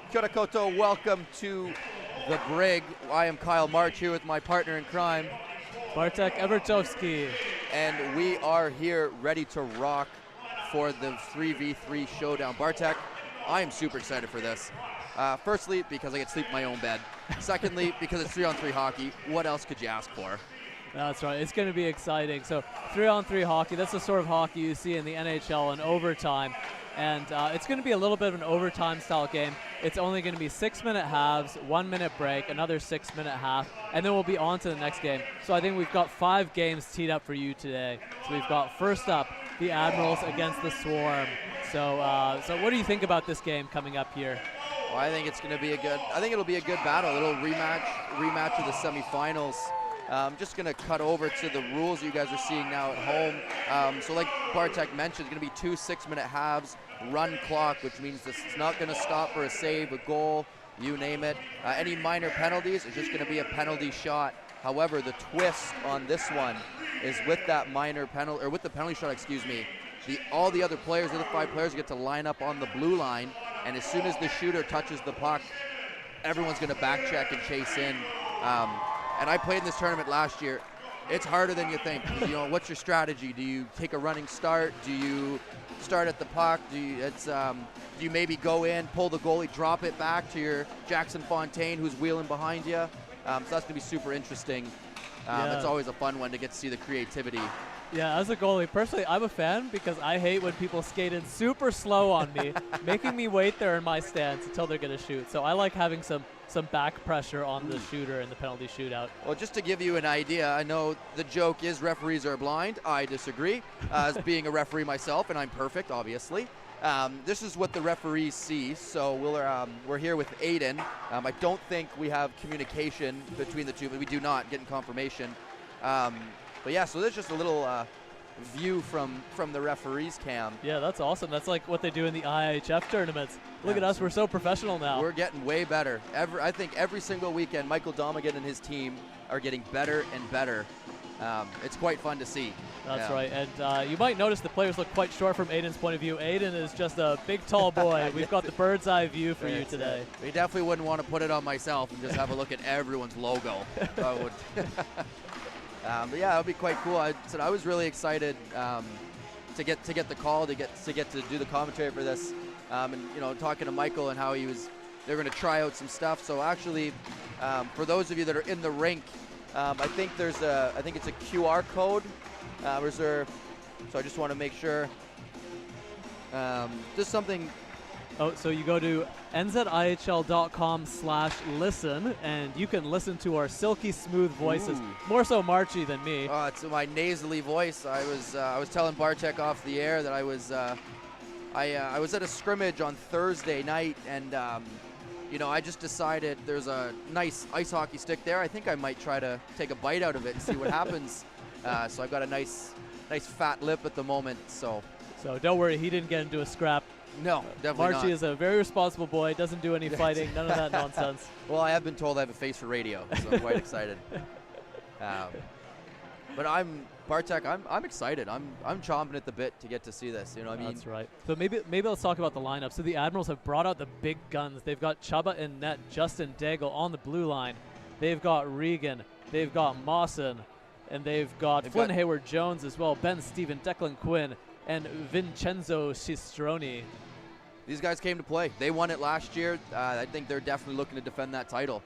Kia ora koutou, welcome to the Brig. I am Kyle March here with my partner in crime, Bartek Evertovsky. and we are here ready to rock for the 3v3 showdown. Bartek, I am super excited for this. Firstly, because I get to sleep in my own bed. Secondly, because it's 3-on-3 hockey. What else could you ask for? That's right. It's going to be exciting. So 3-on-3 hockey, that's the sort of hockey you see in the NHL in overtime. And it's going to be a little bit of an overtime style game. It's only going to be 6-minute halves, 1-minute break, another 6-minute half, and then we'll be on to the next game. So I think we've got 5 games teed up for you today. So we've got, first up, the Admirals against the Swarm. So what do you think about this game coming up here? Well, I think it's going to be it'll be a good battle. A little rematch of the semifinals. Just going to cut over to the rules you guys are seeing now at home. So like Bartek mentioned, it's going to be 2 6-minute halves, run clock, which means this is not going to stop for a save, a goal, you name it. Any minor penalties, it's just going to be a penalty shot. However, the twist on this one is with that minor penalty, or with the penalty shot, excuse me, all the other players, the other 5 players get to line up on the blue line, and as soon as the shooter touches the puck, everyone's going to back check and chase in. And I played in this tournament last year. It's harder than you think. You know, what's your strategy? Do you take a running start? Do you start at the puck? Do you maybe go in, pull the goalie, drop it back to your Jackson Fontaine who's wheeling behind you? So that's going to be super interesting. It's always a fun one to get to see the creativity. Yeah, as a goalie, personally, I'm a fan because I hate when people skate in super slow on me, making me wait there in my stance until they're going to shoot. So I like having some back pressure on the shooter in the penalty shootout. Well, just to give you an idea, I know the joke is referees are blind. I disagree, as being a referee myself, and I'm perfect, obviously. This is what the referees see. So we're here with Aiden. I don't think we have communication between the two, but we do not, getting confirmation. But yeah, so there's just a little view from the referee's cam. Yeah, that's awesome. That's like what they do in the IHF tournaments. Look at us, we're so professional now. We're getting way better. I think every single weekend, Michael Domigan and his team are getting better and better. It's quite fun to see. That's right. And you might notice the players look quite short from Aiden's point of view. Aiden is just a big, tall boy. We've got the bird's eye view for you today. We definitely wouldn't want to put it on myself and just have a look at everyone's logo. But yeah, it would be quite cool. I was really excited to get the call, to get to do the commentary for this, and you know, talking to Michael and how they're going to try out some stuff. So actually, for those of you that are in the rink, I think it's a QR code. So I just want to make sure. Just something. Oh, so you go to nzihl.com/listen, and you can listen to our silky smooth voices. Ooh. More so Marchy than me. Oh, it's my nasally voice. I was telling Bartek off the air that I was at a scrimmage on Thursday night, and you know, I just decided there's a nice ice hockey stick there. I think I might try to take a bite out of it and see what happens. So I've got a nice fat lip at the moment. So don't worry, he didn't get into a scrap. No, definitely Marchy not. is a very responsible boy, doesn't do any fighting, none of that nonsense. Well, I have been told I have a face for radio, so I'm quite excited. But Bartek, I'm excited. I'm chomping at the bit to get to see this. You know what I mean? That's right. So maybe let's talk about the lineup. So the Admirals have brought out the big guns. They've got Chubba in net, Justin Daigle on the blue line. They've got Regan. They've got Mawson. And they've got Flynn Hayward-Jones as well, Ben Steven, Declan Quinn, and Vincenzo Cistroni. These guys came to play. They won it last year. I think they're definitely looking to defend that title.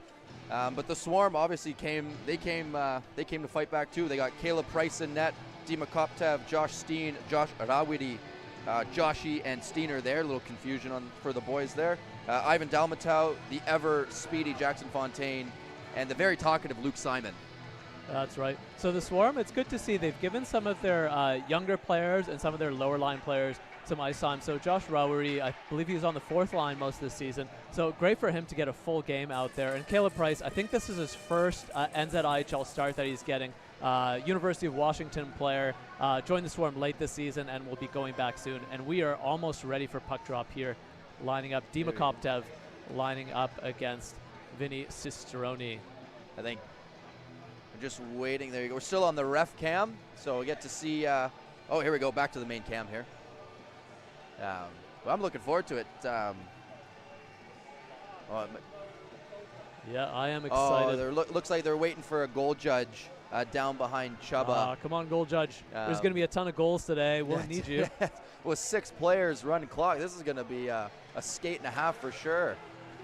But the Swarm obviously came to fight back too. They got Caleb Price in net, Dima Koptev, Josh Steen, Josh Arawidi, Joshy and Steiner there. A little confusion for the boys there. Ivan Dalmatau, the ever speedy Jackson Fontaine, and the very talkative Luke Simon. That's right. So the Swarm, it's good to see they've given some of their younger players and some of their lower line players some ice time. So Josh Rowery, I believe he was on the 4th line most of the season. So great for him to get a full game out there. And Caleb Price, I think this is his first NZIHL start that he's getting. University of Washington player, joined the Swarm late this season and will be going back soon. And we are almost ready for puck drop here, lining up Dima Koptev, lining up against Vinny Cistroni. I think we're just waiting. There you go. We're still on the ref cam, so we get to see. Oh, here we go. Back to the main cam here. Well, I'm looking forward to it. Oh, Yeah, I am oh, excited. looks like they're waiting for a goal judge down behind Chubba. Come on, goal judge. There's going to be a ton of goals today. We'll need you. With 6 players running clock, this is going to be a skate and a half for sure.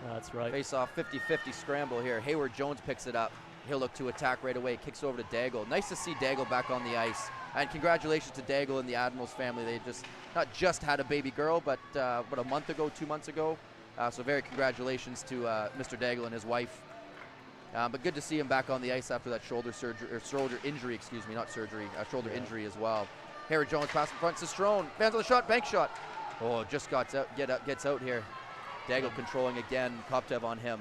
That's right. Face off 50-50 scramble here. Hayward Jones picks it up. He'll look to attack right away. Kicks over to Daigle. Nice to see Daigle back on the ice. And congratulations to Daigle and the Admirals family. They not just had a baby girl, but a month ago, 2 months ago. So very congratulations to Mr. Daigle and his wife. But good to see him back on the ice after that shoulder injury, excuse me, not surgery, shoulder injury as well. Hayward Jones pass in front, Sistrone, fans on the shot, bank shot. Oh, just gets out here. Daigle controlling again, Koptev on him.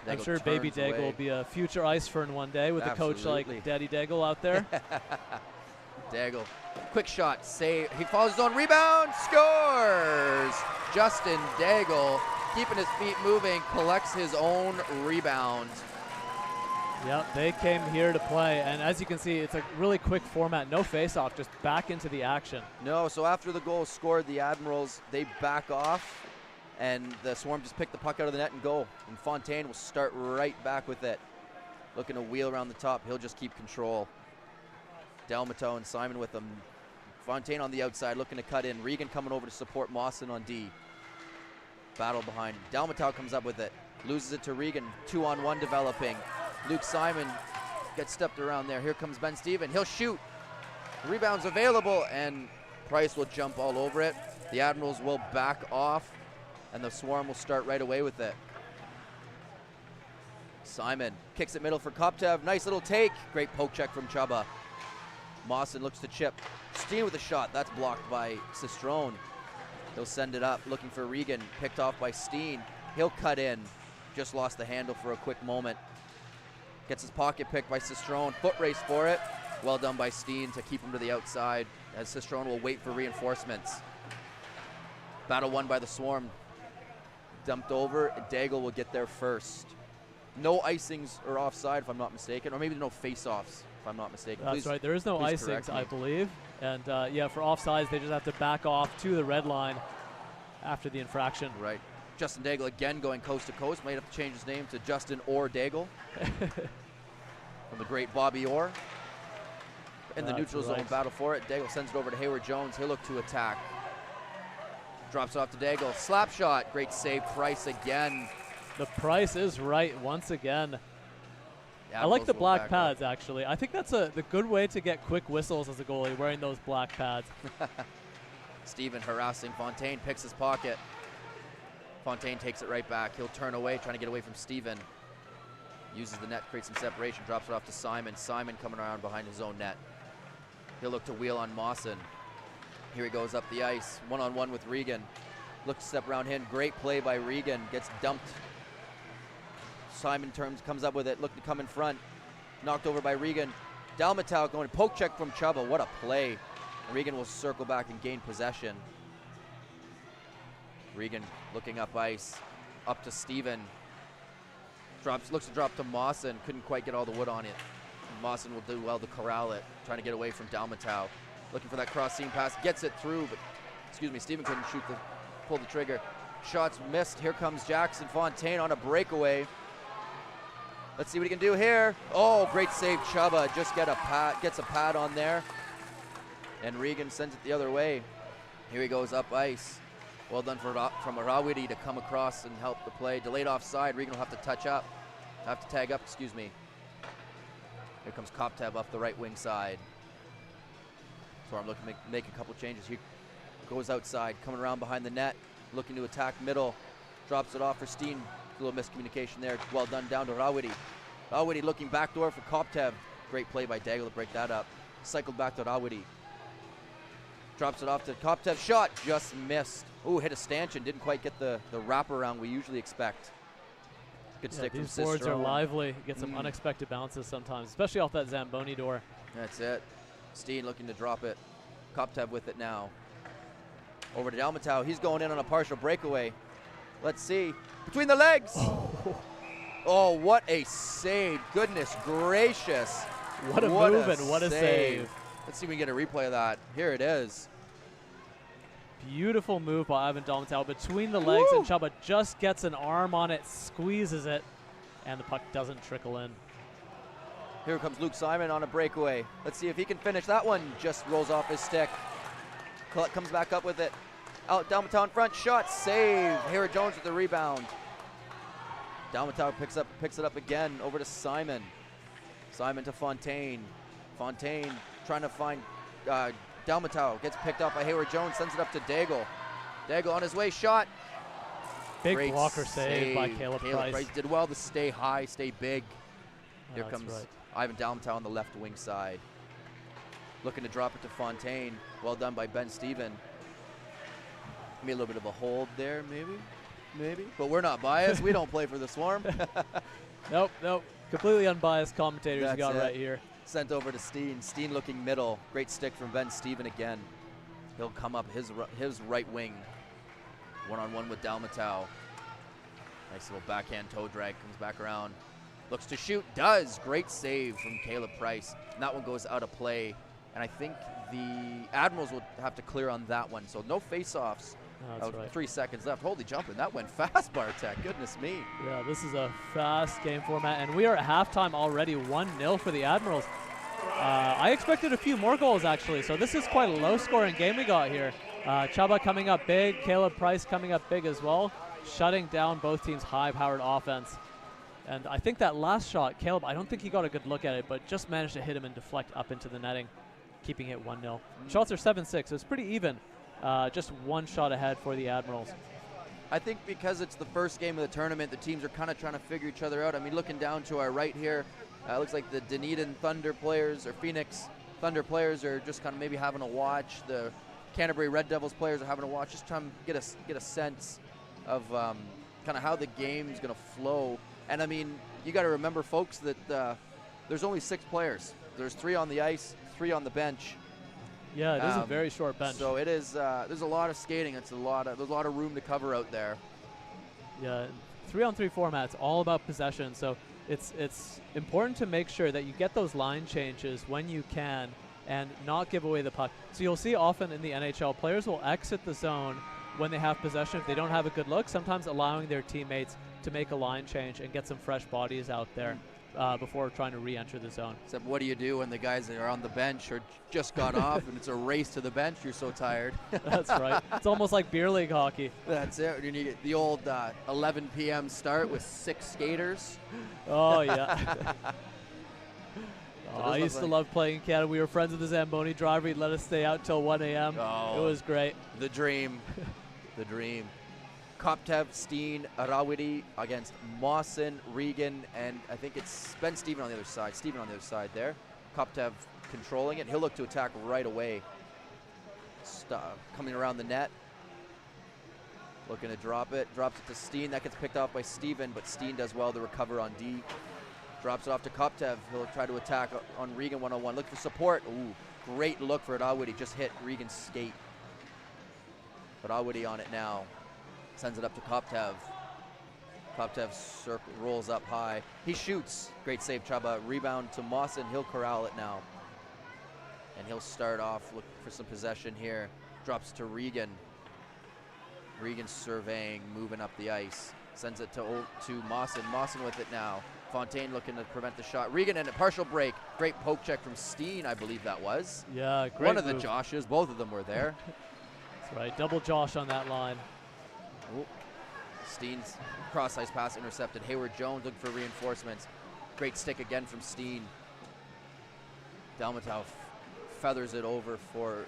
Daigle I'm sure baby Daigle away. will be a future ice fern one day with a coach like Daddy Daigle out there. Daigle, quick shot, save, he follows his own rebound, scores! Justin Daigle, keeping his feet moving, collects his own rebound. Yep, they came here to play, and as you can see, it's a really quick format, no face-off, just back into the action. No, so after the goal scored, the Admirals, they back off, and the Swarm just pick the puck out of the net and go. And Fontaine will start right back with it. Looking to wheel around the top, he'll just keep control. Delmato and Simon with him. Fontaine on the outside, looking to cut in. Regan coming over to support Mawson on D. Battle behind. Delmato comes up with it, loses it to Regan, 2-on-1 developing. Luke Simon gets stepped around there. Here comes Ben Steven. He'll shoot. The rebound's available, and Price will jump all over it. The Admirals will back off, and the Swarm will start right away with it. Simon kicks it middle for Koptev. Nice little take. Great poke check from Chubba. Mawson looks to chip. Steen with a shot. That's blocked by Sistrone. He'll send it up, looking for Regan. Picked off by Steen. He'll cut in. Just lost the handle for a quick moment. Gets his pocket picked by Sistrone. Foot race for it. Well done by Steen to keep him to the outside, as Sistrone will wait for reinforcements. Battle won by the Swarm. Dumped over. Daigle will get there first. No icings or offside, if I'm not mistaken, or maybe no face-offs, if I'm not mistaken. That's right. There is no icings, I believe. And yeah, for offsides, they just have to back off to the red line after the infraction. Right. Justin Daigle again going coast to coast. Might have to change his name to Justin Orr Daigle. From the great Bobby Orr. In the neutral zone, battle for it. Daigle sends it over to Hayward Jones. He'll look to attack. Drops it off to Daigle. Slap shot. Great save. Price again. The price is right once again. I like the black pads, actually. I think that's the good way to get quick whistles as a goalie, wearing those black pads. Steven harassing Fontaine, picks his pocket. Fontaine takes it right back. He'll turn away, trying to get away from Steven. Uses the net, creates some separation, drops it off to Simon. Simon coming around behind his own net. He'll look to wheel on Mawson. Here he goes up the ice, one-on-one with Regan. Looks to step around him. Great play by Regan. Gets dumped. Simon comes up with it, looking to come in front. Knocked over by Regan. Dalmatau going to poke check from Chubba. What a play. Regan will circle back and gain possession. Regan looking up ice. Up to Steven. Looks to drop to Mawson. Couldn't quite get all the wood on it. Mawson will do well to corral it. Trying to get away from Dalmatau. Looking for that cross seam pass. Gets it through, but Steven couldn't pull the trigger. Shots missed. Here comes Jackson Fontaine on a breakaway. Let's see what he can do here. Oh, great save, Chubba. Just gets a pad on there. And Regan sends it the other way. Here he goes up ice. Well done from Arawidi to come across and help the play. Delayed offside. Regan will have to tag up, excuse me. Here comes Koptev up the right wing side. So I'm looking to make a couple changes. He goes outside, coming around behind the net, looking to attack middle. Drops it off for Steen. A little miscommunication there. Well done down to Rawidi. Rawidi looking backdoor for Koptev. Great play by Daigle to break that up. Cycled back to Rawidi. Drops it off to Koptev. Shot just missed. Ooh, hit a stanchion. Didn't quite get the wraparound we usually expect. Good stick from Sistrone. These boards are lively. Get some unexpected bounces sometimes, especially off that Zamboni door. That's it. Steen looking to drop it. Koptev with it now. Over to Dalmatau. He's going in on a partial breakaway. Let's see. Between the legs. Oh, what a save. Goodness gracious. What a move and what a save. Let's see if we can get a replay of that. Here it is. Beautiful move by Ivan Dalmatau between the legs, and Chaba just gets an arm on it, squeezes it, and the puck doesn't trickle in. Here comes Luke Simon on a breakaway. Let's see if he can finish. That one just rolls off his stick. Collette comes back up with it. Out, Dalmatau in front, shot, save. Hayward Jones with the rebound. Dalmatau picks it up again, over to Simon. Simon to Fontaine. Fontaine trying to find Dalmatau, gets picked up by Hayward Jones, sends it up to Daigle. Daigle on his way, shot. Big Great blocker save by Caleb Price. Price did well to stay high, stay big. Here comes right. Ivan Dalmatau on the left wing side. Looking to drop it to Fontaine. Well done by Ben Steven. Maybe a little bit of a hold there, maybe. But we're not biased. We don't play for the Swarm. Nope. Completely unbiased commentators That's you got it. right here. Sent over to Steen. Steen looking middle. Great stick from Ben Steven again. He'll come up his right wing. One-on-one with Dalmatau. Nice little backhand toe drag. Comes back around. Looks to shoot. Does. Great save from Caleb Price. And that one goes out of play. And I think the Admirals will have to clear on that one. So no face-offs. That's right. 3 seconds left. Holy jumping. That went fast, Bartek. Goodness me. Yeah, this is a fast game format, and we are at halftime already, 1-0 for the Admirals. I expected a few more goals, actually, so this is quite a low-scoring game we got here. Chaba coming up big, Caleb Price coming up big as well, shutting down both teams' high-powered offense. And I think that last shot, Caleb, I don't think he got a good look at it, but just managed to hit him and deflect up into the netting, keeping it 1-0. Shots are 7-6, so it's pretty even. Just one shot ahead for the Admirals. I think because it's the first game of the tournament, the teams are kind of trying to figure each other out. I mean, looking down to our right here, looks like the Dunedin Thunder players or Phoenix Thunder players are just kind of maybe having a watch. The Canterbury Red Devils players are having a watch, just trying to get a sense of kind of how the game's going to flow. And I mean, you got to remember, folks, that there's only 6 players. There's 3 on the ice, 3 on the bench. Yeah, it is a very short bench. So it is. There's a lot of skating. There's a lot of room to cover out there. Yeah, 3-on-3 format's all about possession. So it's important to make sure that you get those line changes when you can and not give away the puck. So you'll see often in the NHL, players will exit the zone when they have possession if they don't have a good look. Sometimes allowing their teammates to make a line change and get some fresh bodies out there. Before trying to re-enter the zone. Except what do you do when the guys that are on the bench or just got off and it's a race to the bench? You're so tired. That's right. It's almost like beer league hockey. That's it. You get the old 11 p.m. start with 6 skaters. Oh, yeah. I used to love playing in Canada. We were friends with the Zamboni driver. He'd let us stay out till 1 a.m. Oh, it was great. The dream. The dream. Koptev, Steen, Arawidi against Mawson, Regan, and I think it's Ben Steven on the other side. Steven on the other side there. Koptev controlling it. He'll look to attack right away. Coming around the net. Looking to drop it. Drops it to Steen. That gets picked off by Steven, but Steen does well to recover on D. Drops it off to Koptev. He'll try to attack on Regan one-on-one. Look for support. Ooh, great look for Arawidi. Just hit Regan's skate. But Arawidi on it now. Sends it up to Koptev. Koptev rolls up high. He shoots. Great save, Chaba. Rebound to Mawson. He'll corral it now. And he'll start off looking for some possession here. Drops to Regan. Regan surveying, moving up the ice. Sends it to Mawson. Mawson with it now. Fontaine looking to prevent the shot. Regan and a partial break. Great poke check from Steen, I believe that was. Yeah, great One of move. the Joshes. Both of them were there. That's right. Double Josh on that line. Ooh. Steen's cross-ice pass intercepted. Hayward Jones looking for reinforcements. Great stick again from Steen. Dalmatau feathers it over for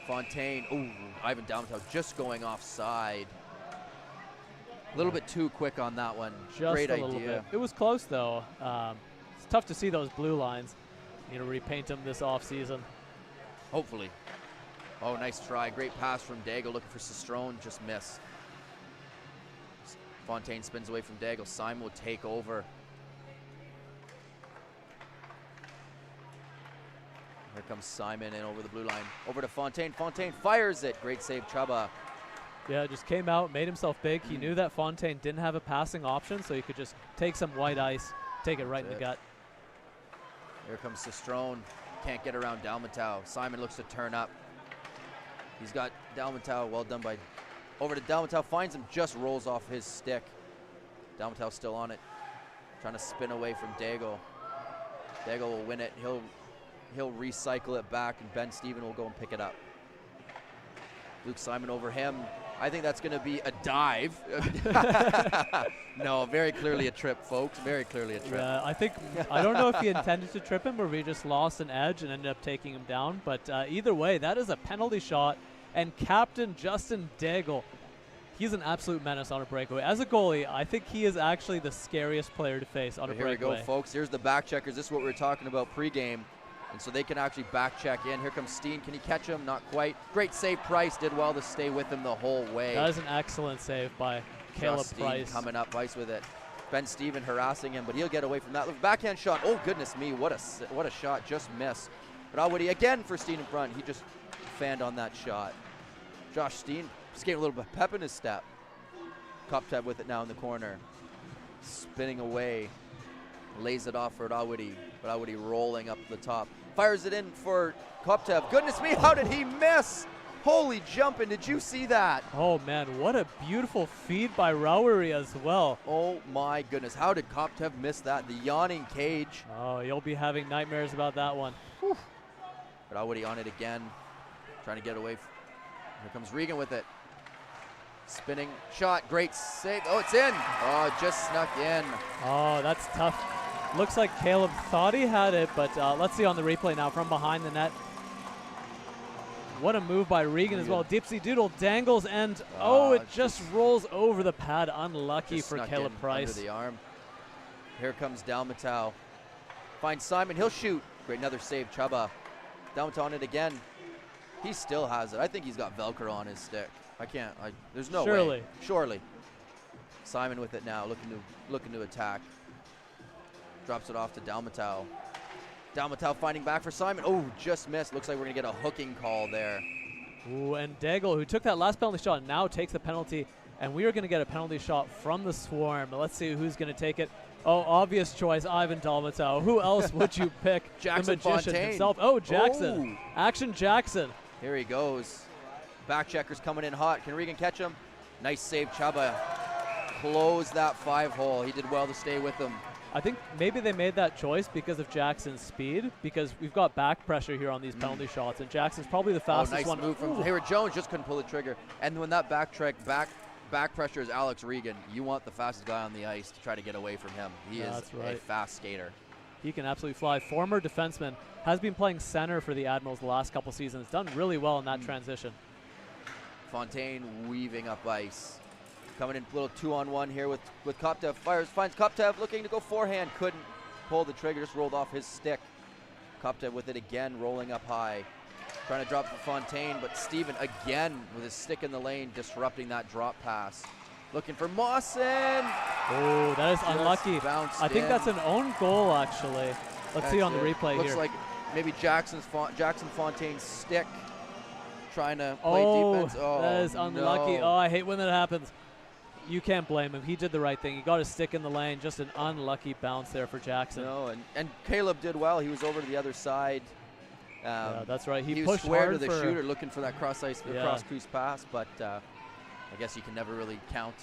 Fontaine. Ooh, Ivan Dalmatau just going offside. A little bit too quick on that one. Just Great a little idea. bit. It was close, though. It's tough to see those blue lines. You know, repaint them this offseason. Hopefully. Oh, nice try. Great pass from Daigle looking for Sestrone. Just missed. Fontaine spins away from Daigle. Simon will take over. Here comes Simon in over the blue line. Over to Fontaine. Fontaine fires it. Great save, Chaba. Yeah, just came out, made himself big. He knew that Fontaine didn't have a passing option, so he could just take some white ice, take it right in the gut. Here comes Sestrone. Can't get around Dalmatau. Simon looks to turn up. He's got Dalmatau, well done by, over to Dalmatau, finds him, just rolls off his stick. Dalmatau still on it, trying to spin away from Daigle. Daigle will win it, he'll recycle it back, and Ben Steven will go and pick it up. Luke Simon over him. I think that's gonna be a dive. No, very clearly a trip, folks, very clearly a trip. Yeah, I don't know if he intended to trip him or if he just lost an edge and ended up taking him down, but either way, that is a penalty shot, and Captain Justin Daigle, he's an absolute menace on a breakaway. As a goalie, I think he is actually the scariest player to face on a breakaway. Here we go, folks. Here's the back checkers. This is what we were talking about pregame. And so they can actually back check in. Here comes Steen. Can he catch him? Not quite. Great save. Price did well to stay with him the whole way. That is an excellent save by Caleb Price. Coming up, Price with it. Ben Steven harassing him, but he'll get away from that. Backhand shot. Oh, goodness me. What a shot. Just missed. But Alwoody again for Steen in front. He just fanned on that shot. Josh Steen just getting a little bit of pep in his step. Koptev with it now in the corner. Spinning away. Lays it off for Alwoody. But Alwoody rolling up the top. Fires it in for Koptev. Goodness me, how did he miss? Holy jumping, did you see that? Oh man, what a beautiful feed by Rowery as well. Oh my goodness, how did Koptev miss that? The yawning cage. Oh, you'll be having nightmares about that one. Whew. But Alwoody on it again, trying to get away. Here comes Regan with it. Spinning shot, great save. Oh, it's in. Oh, it just snuck in. Oh, that's tough. Looks like Caleb thought he had it, but let's see on the replay now from behind the net. What a move by Regan as well. Dipsy Doodle dangles and it just rolls over the pad. Unlucky for Caleb Price. Under the arm. Here comes Dalmatau. Finds Simon, he'll shoot. Great, another save, Chubba. Dalmatau on it again. He still has it. I think he's got Velcro on his stick. There's no way. Surely. Simon with it now, looking to attack. Drops it off to Dalmatau. Dalmatau finding back for Simon. Oh, just missed. Looks like we're going to get a hooking call there. Ooh, and Daigle, who took that last penalty shot, now takes the penalty, and we are going to get a penalty shot from the Swarm. Let's see who's going to take it. Oh, obvious choice, Ivan Dalmatau. Who else would you pick? Jackson the magician Fontaine. himself. Oh, Jackson. Ooh. Action Jackson. Here he goes. Back checkers coming in hot. Can Regan catch him? Nice save, Chubba. Close that 5-hole. He did well to stay with him. I think maybe they made that choice because of Jackson's speed, because we've got back pressure here on these penalty shots, and Jackson's probably the fastest nice one. Move from Hayward Jones, just couldn't pull the trigger. And when that back pressure is Alex Regan, you want the fastest guy on the ice to try to get away from him. He is a fast skater. He can absolutely fly. Former defenseman, has been playing center for the Admirals the last couple seasons. Done really well in that transition. Fontaine weaving up ice. Coming in a little 2-on-1 here with Koptev. Finds Koptev looking to go forehand. Couldn't pull the trigger, just rolled off his stick. Koptev with it again, rolling up high. Trying to drop for Fontaine, but Steven again with his stick in the lane, disrupting that drop pass. Looking for Mawson. Oh, that is unlucky. I think that's an own goal, actually. Let's see on the replay here. Looks like maybe Jackson Fontaine's stick trying to play defense. Oh, that is unlucky. No. Oh, I hate when that happens. You can't blame him. He did the right thing. He got his stick in the lane. Just an unlucky bounce there for Jackson. No, and Caleb did well. He was over to the other side. Yeah, that's right. He pushed was square hard to the shooter, looking for that cross crease pass. But I guess you can never really count.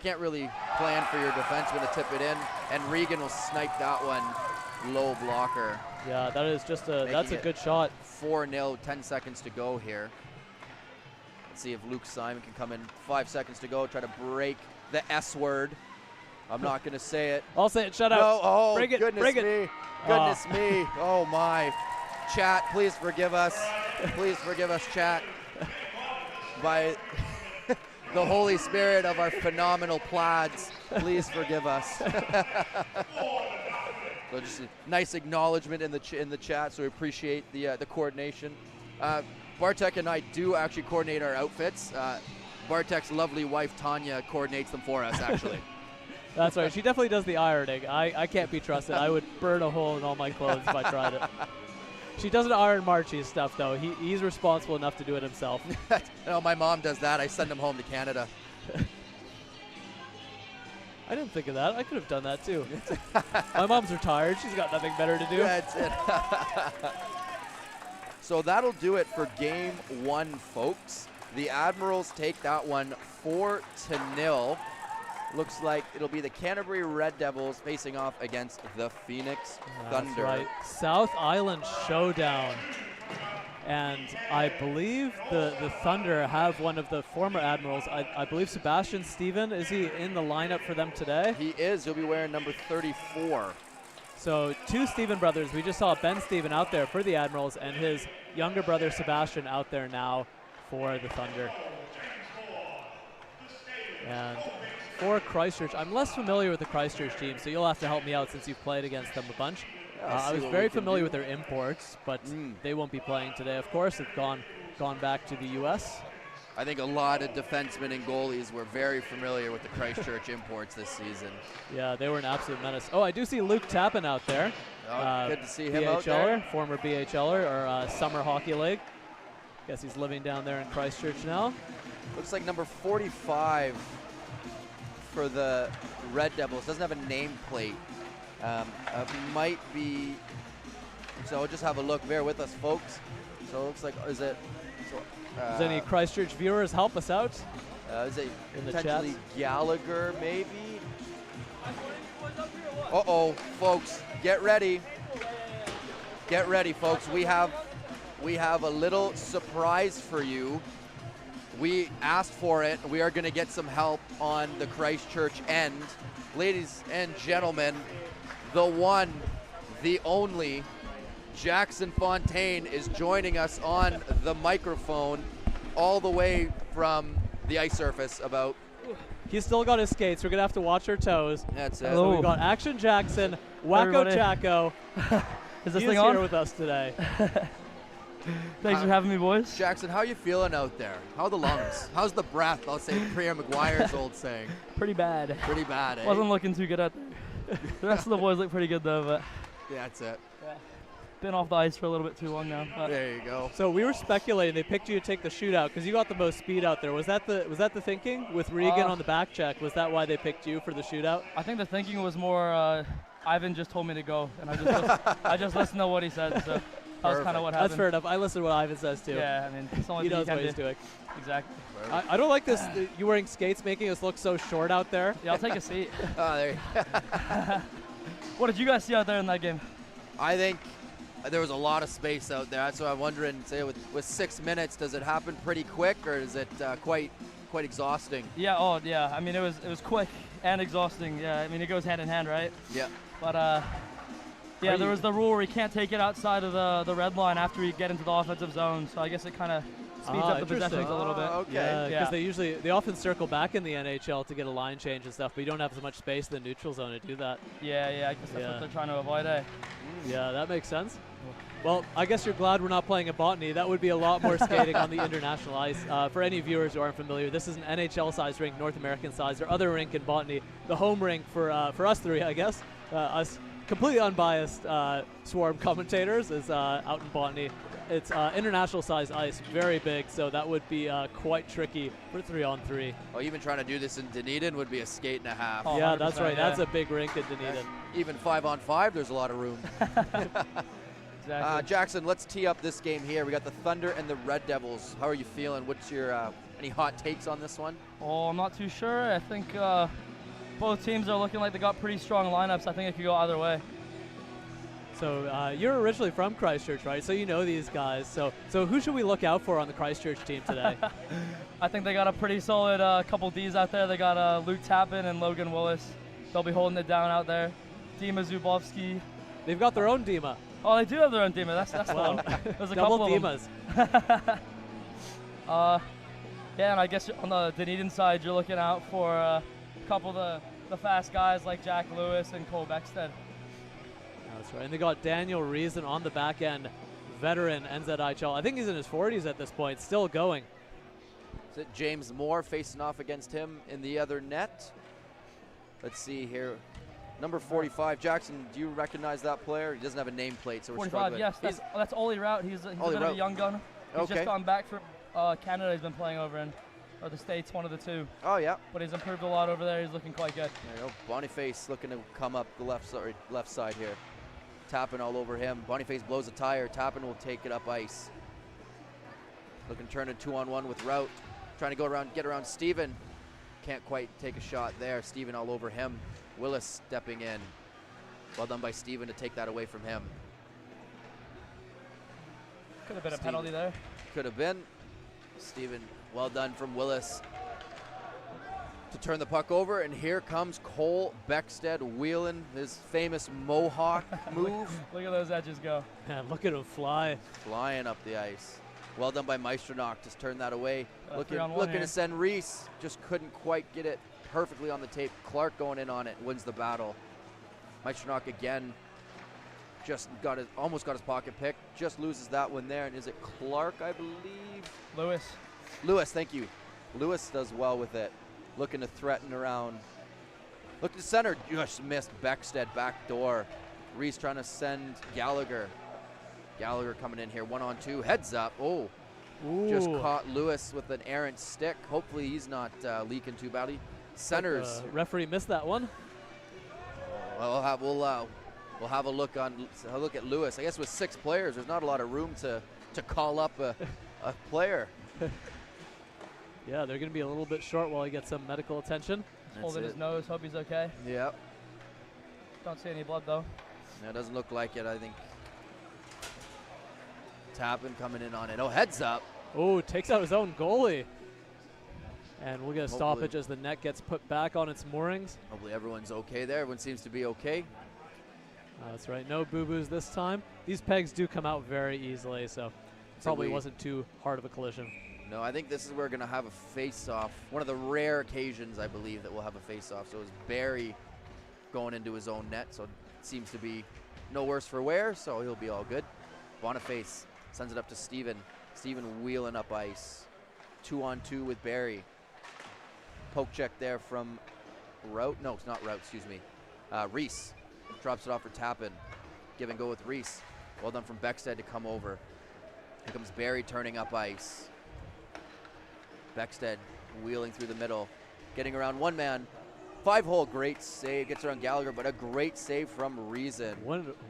Can't really plan for your defenseman to tip it in. And Regan will snipe that one low blocker. Yeah, that is just that's a good shot. 4-0, 10 seconds to go here. Let's see if Luke Simon can come in. 5 seconds to go. Try to break the S word. I'm not going to say it. I'll say it. Shut up. No, oh, bring it, goodness bring me. it. Goodness me. Oh, my. Chat, please forgive us. Please forgive us, chat. By the Holy Spirit of our phenomenal plaids, please forgive us. So just a nice acknowledgement in the chat, so we appreciate the coordination. Bartek and I do actually coordinate our outfits. Bartek's lovely wife, Tanya, coordinates them for us, actually. That's right. She definitely does the ironing. I can't be trusted. I would burn a hole in all my clothes if I tried it. She doesn't iron Marchie's stuff, though. He's responsible enough to do it himself. No, my mom does that. I send him home to Canada. I didn't think of that. I could have done that, too. My mom's retired. She's got nothing better to do. That's it. So that'll do it for game 1, folks. The Admirals take that one 4-0. Looks like it'll be the Canterbury Red Devils facing off against the Phoenix Thunder. That's right. South Island Showdown. And I believe the Thunder have one of the former Admirals. I believe Sebastian Steven, is he in the lineup for them today? He is. He'll be wearing number 34. So 2 Steven brothers. We just saw Ben Steven out there for the Admirals and his younger brother Sebastian out there now for the Thunder. And for Christchurch, I'm less familiar with the Christchurch team, so you'll have to help me out since you've played against them a bunch. I was very familiar with their imports, but they won't be playing today. Of course, they've gone back to the U.S. I think a lot of defensemen and goalies were very familiar with the Christchurch imports this season. Yeah, they were an absolute menace. Oh, I do see Luke Tappan out there. Oh, good to see him BHLer, out there. Former BHLer, or Summer Hockey League. Guess he's living down there in Christchurch now. Looks like number 45 for the Red Devils. Doesn't have a nameplate. Might be, so I'll just have a look. Bear with us, folks. So it looks like, is it? Does any Christchurch viewers help us out? Is it in the potentially chats? Gallagher, maybe? Uh-oh, folks, get ready. Get ready, folks. We have a little surprise for you. We asked for it. We are going to get some help on the Christchurch end. Ladies and gentlemen, the one, the only, Jackson Fontaine is joining us on the microphone all the way from the ice surface about. He's still got his skates. We're going to have to watch our toes. That's it. So we've got Action Jackson, Wacko Jacko. Is this He's thing on? here with us today. Thanks for having me, boys. Jackson, how are you feeling out there? How are the lungs? How's the breath? I'll say Pierre McGuire's old saying. Pretty bad. Pretty bad, eh? Wasn't looking too good out there. The rest of the boys look pretty good, though, but Yeah, that's it. been off the ice for a little bit too long now. There you go. So we were speculating they picked you to take the shootout because you got the most speed out there. Was that the thinking with Regan on the back check? Was that why they picked you for the shootout? I think the thinking was more Ivan just told me to go, and I just listened to what he said, so that was kind of what happened. That's fair enough. I listen to what Ivan says too. Yeah, I mean, he knows what he's doing. Exactly. I don't like this. You wearing skates making us look so short out there. Yeah, I'll take a seat. Oh, there you What did you guys see out there in that game? I think there was a lot of space out there. That's what I'm wondering. Say with 6 minutes, does it happen pretty quick, or is it quite exhausting? Yeah. Oh, yeah. I mean, it was quick and exhausting. Yeah. I mean, it goes hand in hand, right? Yeah. But yeah, there was the rule where you can't take it outside of the red line after you get into the offensive zone. So I guess it kind of speeds up the possessions a little bit. Okay. Yeah, because they often circle back in the NHL to get a line change and stuff, but you don't have as much space in the neutral zone to do that. Yeah. I guess that's what they're trying to avoid, eh? Yeah, that makes sense. Well, I guess you're glad we're not playing at Botany. That would be a lot more skating on the international ice. For any viewers who aren't familiar, this is an NHL-sized rink, North American-sized, or other rink in Botany. The home rink for us three, I guess, us completely unbiased Swarm commentators is out in Botany. It's international-sized ice, very big, so that would be quite tricky for 3-on-3. Oh, even trying to do this in Dunedin would be a skate and a half. Oh, yeah, that's right. Yeah. That's a big rink in Dunedin. Even 5-on-5, there's a lot of room. Exactly. Jackson, let's tee up this game here. We got the Thunder and the Red Devils. How are you feeling? What's your any hot takes on this one? Oh, I'm not too sure. I think both teams are looking like they got pretty strong lineups. I think it could go either way. So you're originally from Christchurch, right? So you know these guys. So who should we look out for on the Christchurch team today? I think they got a pretty solid couple Ds out there. They got Luke Tappan and Logan Willis. They'll be holding it down out there. Dima Zubovsky. They've got their own Dima. Oh, they do have their own Dima. That's Wow. fun. There's a Double couple of Dimas. them. Yeah, and I guess on the Dunedin side, you're looking out for a couple of the fast guys like Jack Lewis and Cole Beckstead. That's right. And they got Daniel Reason on the back end, veteran NZIHL. I think he's in his 40s at this point, still going. Is it James Moore facing off against him in the other net? Let's see here. Number 45, Jackson, do you recognize that player? He doesn't have a nameplate, so we're 45, struggling. yes. That's Ollie Rout. He's a bit of a young gun. He's just gone back from Canada. He's been playing over in, or the States, one of the two. Oh, yeah. But he's improved a lot over there. He's looking quite good. There you go. Boniface looking to come up the left side here. Tapping all over him. Boniface blows a tire. Tapping will take it up ice. Looking to turn a 2-on-1 with Rout. Trying to go around, get around Steven. Can't quite take a shot there. Steven all over him. Willis stepping in. Well done by Steven to take that away from him. Could have been a penalty there. Could have been. Steven, well done from Willis to turn the puck over, and here comes Cole Beckstead wheeling his famous Mohawk move. Look at those edges go. Man, look at him fly. Flying up the ice. Well done by Maestronach to turn that away. Looking here. to send Reese. Just couldn't quite get it perfectly on the tape. Clark going in on it, wins the battle. Maestronach again. Just almost got his pocket picked. Just loses that one there. And is it Clark, I believe? Lewis, thank you. Lewis does well with it. Looking to threaten around. Look to center. Just missed Beckstead back door. Reese trying to send Gallagher. Gallagher coming in here 1-on-2. Heads up. Oh. Ooh. Just caught Lewis with an errant stick. Hopefully he's not leaking too badly. Centers. Referee missed that one. We'll have a look at Lewis. I guess with 6 players, there's not a lot of room to call up a player. Yeah, they're going to be a little bit short while he gets some medical attention. Holding his nose, hope he's okay. Yep. Don't see any blood though. Yeah, it doesn't look like it, I think. Tappan coming in on it. Oh, heads up. Oh, takes out his own goalie. And we'll get a stoppage as the net gets put back on its moorings. Hopefully everyone's okay there. Everyone seems to be okay. That's right. No boo-boos this time. These pegs do come out very easily, so probably wasn't too hard of a collision. No, I think this is where we're going to have a face-off. One of the rare occasions, I believe, that we'll have a face-off. So it's Barry going into his own net, so it seems to be no worse for wear, so he'll be all good. Boniface sends it up to Steven. Steven wheeling up ice. 2-on-2 with Barry. Poke check there from Rout. No, it's not Rout, excuse me. Reese drops it off for Tappan. Give and go with Reese. Well done from Beckstead to come over. Here comes Barry turning up ice. Beckstead wheeling through the middle. Getting around one man. 5-hole, great save. Gets around Gallagher, but a great save from Reason.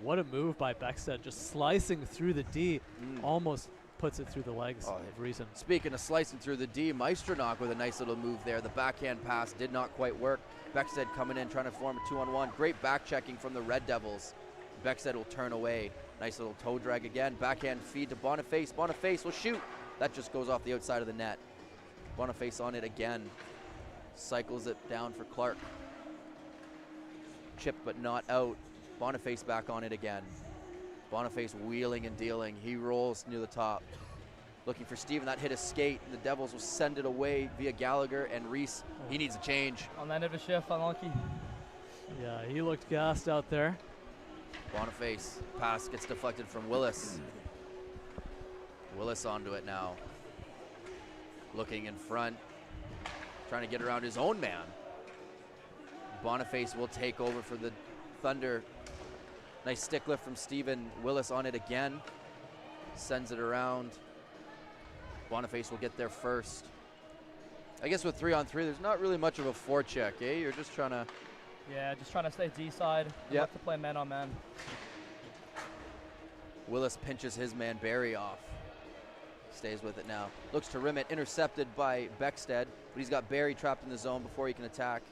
What a move by Beckstead. Just slicing through the D. Almost puts it through the legs of Reason. Speaking of slicing through the D, Maestronach with a nice little move there. The backhand pass did not quite work. Beckstead coming in, trying to form a 2-on-1. Great back checking from the Red Devils. Beckstead will turn away. Nice little toe drag again. Backhand feed to Boniface. Boniface will shoot. That just goes off the outside of the net. Boniface on it again. Cycles it down for Clark. Chip but not out. Boniface back on it again. Boniface wheeling and dealing. He rolls near the top. Looking for Steven. That hit a skate. The Devils will send it away via Gallagher and Reese. He needs a change. On the end of a shift, unlucky. Yeah, he looked gassed out there. Boniface. Pass gets deflected from Willis. Willis onto it now. Looking in front. Trying to get around his own man. Boniface will take over for the Thunder. Nice stick lift from Steven. Willis on it again. Sends it around. Boniface will get there first. I guess with 3-on-3, there's not really much of a forecheck, eh? You're just trying to... Yeah, just trying to stay D-side. Yeah. To play man-on-man. Willis pinches his man Barry off. Stays with it now. Looks to rim it. Intercepted by Beckstead. But he's got Barry trapped in the zone before he can attack.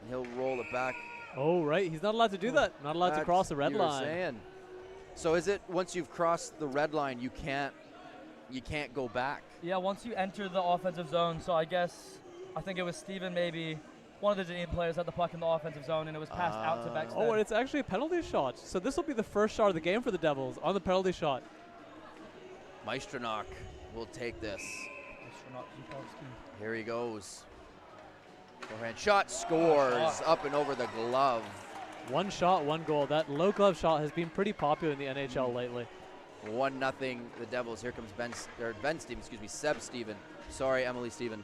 And he'll roll it back. Oh, right. He's not allowed to do that. Not allowed to cross the red line. Saying. So is it once you've crossed the red line, you can't go back? Yeah, once you enter the offensive zone. So I think it was Steven maybe. One of the Dunedin players had the puck in the offensive zone, and it was passed out to Beckstead. Oh, and it's actually a penalty shot. So this will be the first shot of the game for the Devils on the penalty shot. Maestronach will take this. Here he goes. Forehand shot, scores up and over the glove. One shot, one goal. That low glove shot has been pretty popular in the NHL lately. 1-0 the Devils. Here comes Seb Steven. Sorry, Emily Steven.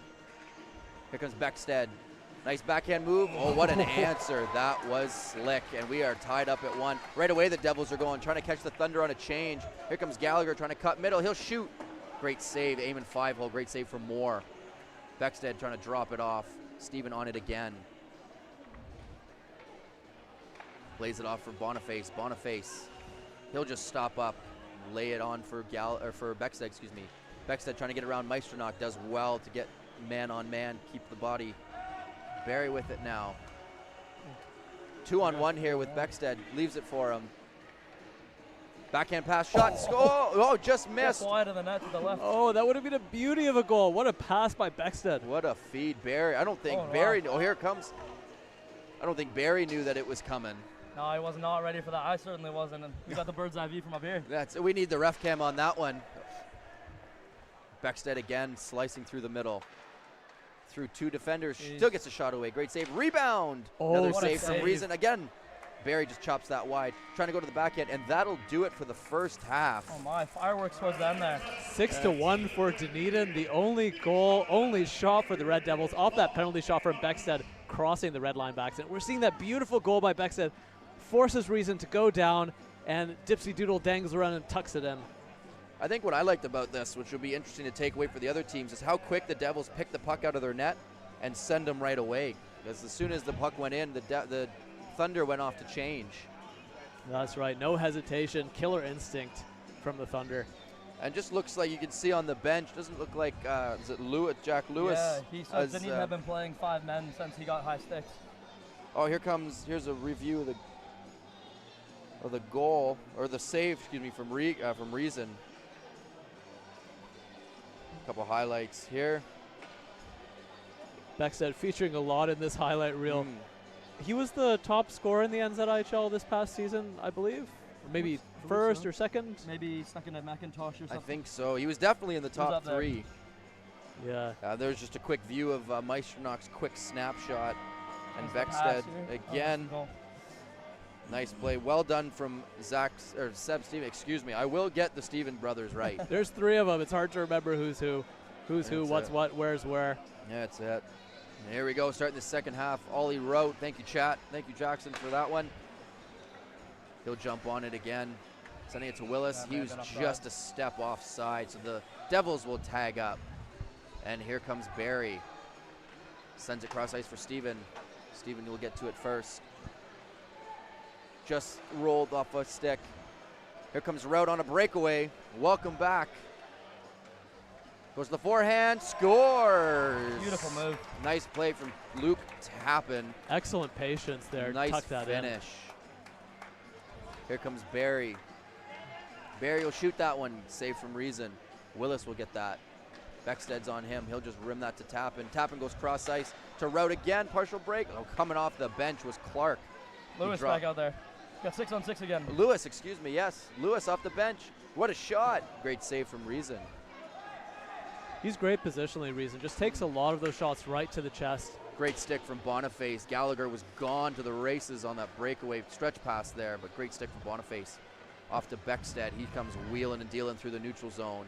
Here comes Beckstead. Nice backhand move. Oh, what an answer. That was slick. And we are tied up at 1. Right away, the Devils are going, trying to catch the Thunder on a change. Here comes Gallagher trying to cut middle. He'll shoot. Great save. Aim in 5-hole. Great save from Moore. Beckstead trying to drop it off. Steven on it again. Plays it off for Boniface. Boniface. He'll just stop up. Lay it on for Beckstead, excuse me. Beckstead trying to get around Meisternock, does well to get man on man, keep the body. Barry with it now. 2-on-1 here with Beckstead, leaves it for him. Backhand pass, shot, score. Oh, just missed. Just wide of the net to the left. Oh, that would have been a beauty of a goal. What a pass by Beckstead. What a feed, Barry. I don't think Barry, oh, here it comes. I don't think Barry knew that it was coming. No, I was not ready for that. I certainly wasn't. And we got the bird's eye view from up here. We need the ref cam on that one. Beckstead again, slicing through the middle. Through 2 defenders, still gets a shot away. Great save, rebound. Another save from Reason. Again, Barry just chops that wide, trying to go to the backhand, and that'll do it for the first half. Oh my, fireworks towards the end there. 6-1 for Dunedin. The only goal, only shot for the Red Devils off that penalty shot from Beckstead, crossing the red line back. And we're seeing that beautiful goal by Beckstead, forces Reason to go down, and Dipsy Doodle dangles around and tucks it in. I think what I liked about this, which will be interesting to take away for the other teams, is how quick the Devils pick the puck out of their net and send them right away. Because as soon as the puck went in, the Thunder went off to change. That's right. No hesitation. Killer instinct from the Thunder. And just looks like you can see on the bench, doesn't look like, is it Jack Lewis? Yeah, he said Dunedin have been playing 5 men since he got high sticks. Oh, here's a review of the goal, or the save, excuse me, from Reason. A couple highlights here. Beckstead featuring a lot in this highlight reel. He was the top scorer in the NZIHL this past season, I believe. Or maybe first or second. Maybe second at McIntosh or something. I think so. He was definitely in the top 3. Yeah. There's just a quick view of Meisternock's quick snapshot. And Beckstead again. Nice play. Well done from Seb Steven. Excuse me. I will get the Steven brothers right. There's 3 of them. It's hard to remember who's who, what's what, where's where. Yeah, that's it. And here we go, starting the second half. Ollie Rote. Thank you, chat. Thank you, Jackson, for that one. He'll jump on it again. Sending it to Willis. He was just a step offside, so the Devils will tag up. And here comes Barry. Sends it cross ice for Steven. Steven will get to it first. Just rolled off a stick. Here comes Rout on a breakaway. Welcome back. Goes to the forehand, scores. Beautiful move. Nice play from Luke Tappan. Excellent patience there. Nice Tuck that finish. In. Here comes Barry. Barry will shoot that one. Save from Reason. Willis will get that. Beckstead's on him. He'll just rim that to Tappan. Tappan goes cross ice to Rout again. Partial break. Oh, coming off the bench was Clark. Lewis back out there. Got 6-on-6 again. Lewis, excuse me, yes. Lewis off the bench. What a shot. Great save from Reason. He's great positionally, Reason. Just takes a lot of those shots right to the chest. Great stick from Boniface. Gallagher was gone to the races on that breakaway stretch pass there, but great stick from Boniface. Off to Beckstead. He comes wheeling and dealing through the neutral zone.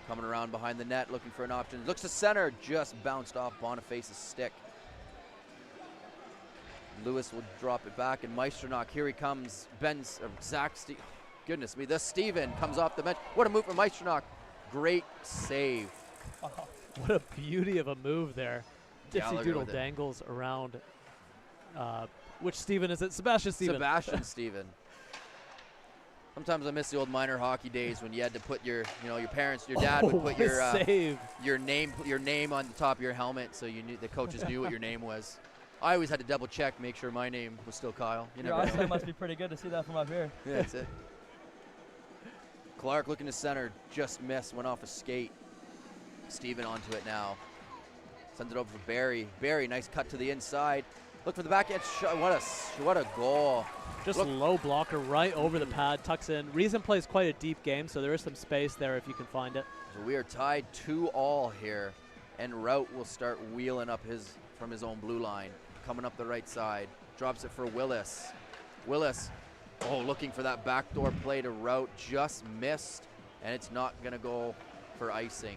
Coming around behind the net, looking for an option. Looks to center, just bounced off Boniface's stick. Lewis will drop it back, and Meisternock, here he comes. Goodness me, the Steven comes off the bench. What a move from Meisternock. Great save. What a beauty of a move there. Dipsy Doodle dangles around. Which Steven is it? Sebastian Steven. Sebastian Steven. Sometimes I miss the old minor hockey days when you had to put your parents, your dad would put your name on the top of your helmet, so you knew the coaches knew what your name was. I always had to double check, make sure my name was still Kyle. Your eyesight must be pretty good to see that from up here. Yeah, that's it. Clark looking to center, just missed, went off a skate. Steven onto it now. Sends it over for Barry. Barry, nice cut to the inside. Look for the backhand shot. What a goal. Just low blocker right over the pad, tucks in. Reason plays quite a deep game, so there is some space there if you can find it. So we are tied 2-2 here, and Rout will start wheeling up from his own blue line. Coming up the right side. Drops it for Willis. Willis, looking for that backdoor play to Rout. Just missed, and it's not going to go for icing.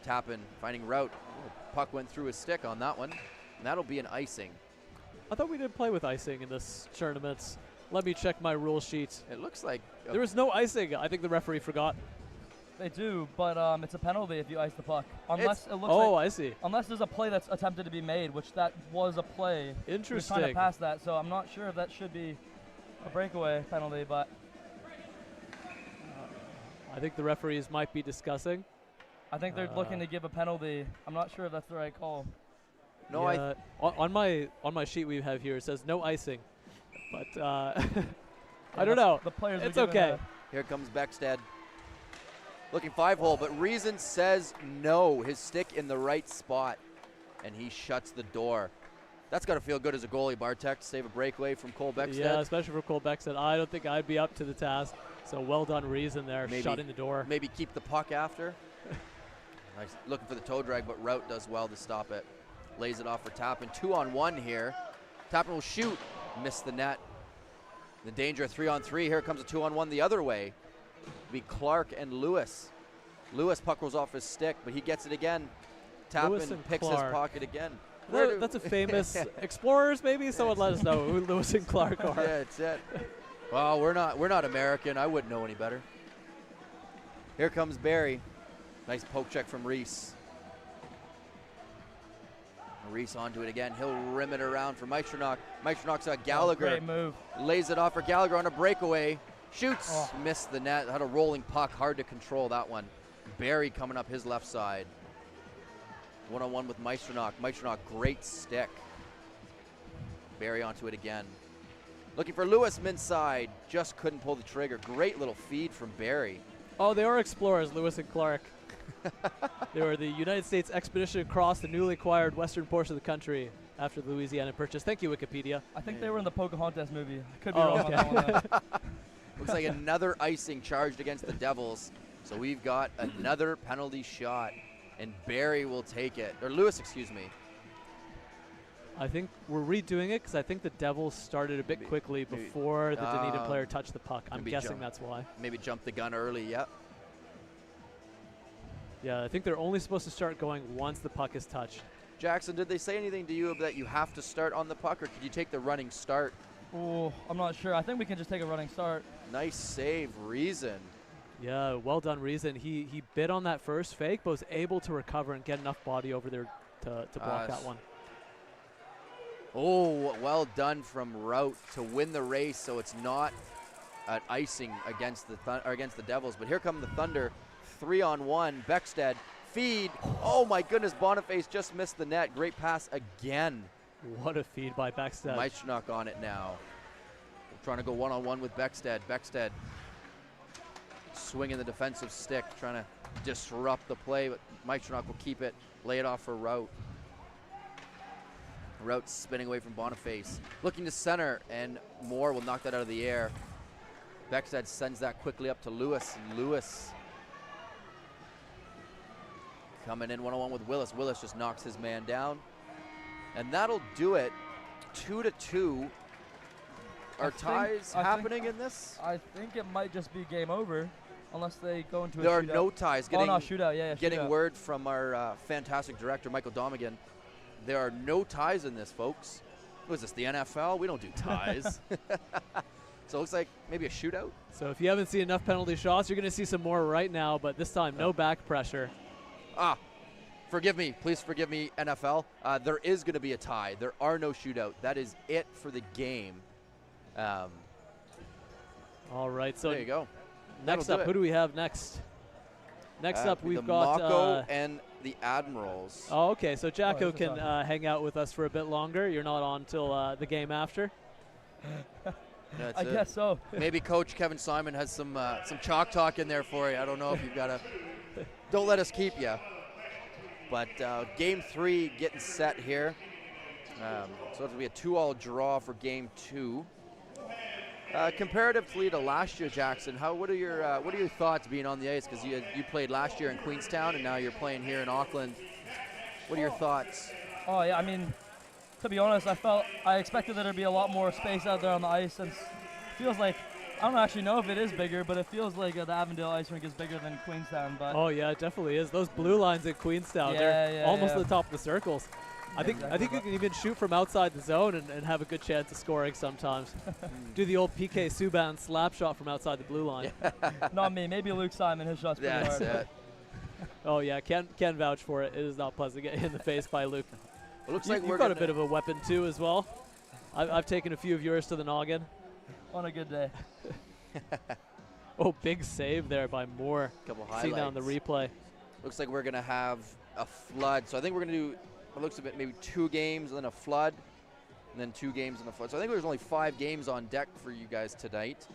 Tappan finding Rout. Puck went through his stick on that one, and that'll be an icing. I thought we did play with icing in this tournament. Let me check my rule sheet. It looks like there was no icing. I think the referee forgot. They do, but it's a penalty if you ice the puck. Unless it looks I see. Unless there's a play that's attempted to be made, which that was a play. Interesting. We're trying to pass that, so I'm not sure if that should be a breakaway penalty, but I think the referees might be discussing. I think they're looking to give a penalty. I'm not sure if that's the right call. No, yeah, on my sheet we have here, it says no icing. But I don't know. The players it's are okay. Here comes Beckstead. Looking 5-hole, but Reason says no. His stick in the right spot, and he shuts the door. That's got to feel good as a goalie, Bartek, to save a breakaway from Cole Beckstead. Yeah, especially for Cole Beckstead. I don't think I'd be up to the task. So well done, Reason there, shutting the door. Maybe keep the puck after. Nice. Looking for the toe drag, but Rout does well to stop it. Lays it off for Tappan. 2-on-1 here. Tappan will shoot. Miss the net. The danger of 3-on-3. Here comes a 2-on-1 the other way. It'll be Clark and Lewis. Lewis puck rolls off his stick, but he gets it again. Tappan picks his pocket again. That's a famous Explorers, maybe? Someone let us know who Lewis and Clark are. Yeah, it's it. Well, we're not American. I wouldn't know any better. Here comes Barry. Nice poke check from Reese. Reese onto it again. He'll rim it around for Maestronach. Maestronach's got Gallagher. Great move. Lays it off for Gallagher on a breakaway. Shoots. Missed the net. Had a rolling puck. Hard to control that one. Barry coming up his left side. 1-on-1 with Maestronach. Maestronach, great stick. Barry onto it again. Looking for Lewis inside. Just couldn't pull the trigger. Great little feed from Barry. Oh, they are Explorers, Lewis and Clark. They were the United States expedition across the newly acquired western portion of the country after the Louisiana Purchase. Thank you, Wikipedia. I think they were in the Pocahontas movie. I could be wrong on that one, though. Looks like another icing charged against the Devils. So we've got another penalty shot, and Barry will take it. Or Lewis, excuse me. I think we're redoing it because I think the Devils started a bit quickly before the Dunedin player touched the puck. I'm guessing that's why. Maybe jumped the gun early, yep. Yeah, I think they're only supposed to start going once the puck is touched. Jackson, did they say anything to you that you have to start on the puck, or could you take the running start? Oh, I'm not sure. I think we can just take a running start. Nice save, Reason. Yeah, well done, Reason. He bit on that first fake, but was able to recover and get enough body over there to block that one. Oh, well done from Rout to win the race, so it's not an icing against the Devils. But here come the Thunder. 3-on-1. Beckstead feed. Oh my goodness, Boniface just missed the net. Great pass again. What a feed by Beckstead. Maestronach on it now. We're trying to go 1-on-1 with Beckstead. Beckstead swinging the defensive stick, trying to disrupt the play, but Maestronach will keep it. Lay it off for Rout. Rout spinning away from Boniface. Looking to center, and Moore will knock that out of the air. Beckstead sends that quickly up to Lewis. Lewis coming in 1-on-1 with Willis. Willis just knocks his man down. And that'll do it. 2-2. Are ties happening in this? I think it might just be game over unless they go into a shootout. There are no ties. Shootout, yeah, getting shootout. word from our fantastic director, Michael Domigan. There are no ties in this, folks. What is this, the NFL? We don't do ties. So it looks like maybe a shootout. So if you haven't seen enough penalty shots, you're going to see some more right now, but this time no back pressure. Forgive me. Please forgive me, NFL. There is going to be a tie. There are no shootout. That is it for the game. All right. So there you go. Next up, who do we have next? Next up, we've got Mako and the Admirals. Oh, okay. So Jacko can hang out with us for a bit longer. You're not on till the game after. I guess so. Maybe Coach Kevin Simon has some chalk talk in there for you. I don't know if you've got to. Don't let us keep you. But game 3 getting set here. So it'll be a 2-all draw for game 2. Comparatively to last year, Jackson, what are your thoughts being on the ice? Because you played last year in Queenstown and now you're playing here in Auckland. What are your thoughts? Oh yeah, I mean, to be honest, I expected there to be a lot more space out there on the ice, and it feels like, I don't actually know if it is bigger, but it feels like the Avondale ice rink is bigger than Queenstown. But oh yeah, it definitely is. Those blue lines in Queenstown, they're almost at the top of the circles. I think you can even shoot from outside the zone and have a good chance of scoring sometimes. Do the old PK Subban slap shot from outside the blue line. Not me. Maybe Luke Simon. His shot's pretty hard. It. Oh yeah, can vouch for it. It is not pleasant to get hit in the face by Luke. It looks like you've got a bit of a weapon too as well. I've taken a few of yours to the noggin. On a good day. Oh, big save there by Moore. Couple Seen that on the highlights. replay. Looks like we're going to have a flood. So I think we're going to do, it looks a bit, maybe 2 games and then a flood, and then 2 games and a flood. So I think there's only 5 games on deck for you guys tonight.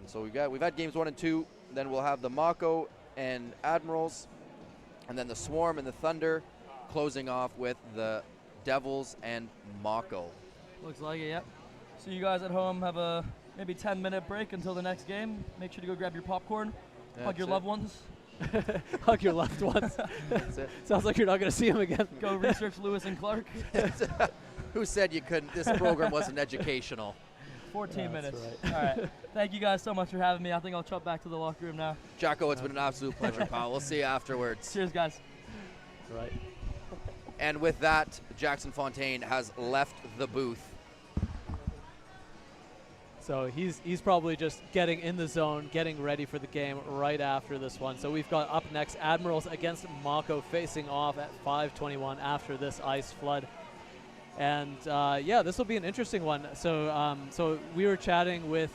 So we've had games 1 and 2. Then we'll have the Mako and Admirals, and then the Swarm and the Thunder, closing off with the Devils and Mako. Looks like it, yep. So you guys at home have a maybe 10-minute break until the next game. Make sure to go grab your popcorn, hug your loved ones. Hug your loved ones. That's it. Sounds like you're not going to see him again. Go research Lewis and Clark. Who said you couldn't? This program wasn't educational. 14 That's minutes. right. All right. Thank you guys so much for having me. I think I'll trot back to the locker room now. Jacko, it's been an absolute pleasure, pal. We'll see you afterwards. Cheers, guys. Right. And with that, Jackson Fontaine has left the booth. So he's probably just getting in the zone, getting ready for the game right after this one. So we've got up next Admirals against Mako facing off at 5:21 after this ice flood. And yeah, this will be an interesting one. So so we were chatting with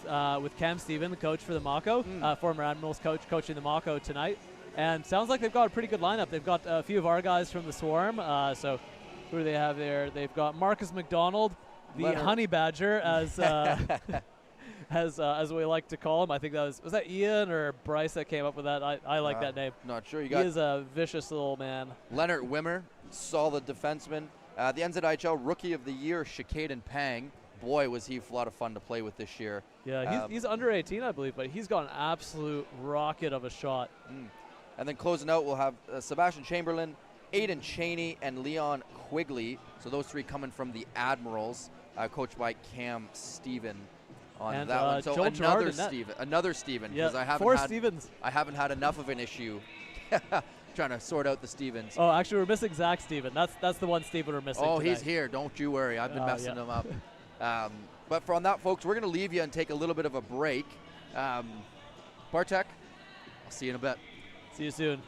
Cam Steven, the coach for the Mako, former Admirals coach, coaching the Mako tonight. And sounds like they've got a pretty good lineup. They've got a few of our guys from the Swarm. So who do they have there? They've got Marcus McDonald, the Leonard. Honey Badger, as we like to call him. I think that was that Ian or Bryce that came up with that? I like that name. Not sure. You He got is a vicious little man. Leonard Wimmer, solid defenseman. The NZIHL Rookie of the Year, Shikaden Pang. Boy, was he a lot of fun to play with this year. Yeah, he's under 18, I believe, but he's got an absolute rocket of a shot. And then closing out, we'll have Sebastian Chamberlain, Aiden Cheney, and Leon Quigley. So those 3 coming from the Admirals, coached by Cam Steven on And, that one. So Joel Gerard in net. another Steven, Yeah, because 4 Stevens. I haven't had enough of an issue trying to sort out the Stevens. Oh, actually, we're missing Zach Steven. That's the one Steven we're missing. Oh, tonight. he's here. Don't you worry. I've been messing yeah. him up. But from that, folks, we're going to leave you and take a little bit of a break. Bartek, I'll see you in a bit. See you soon.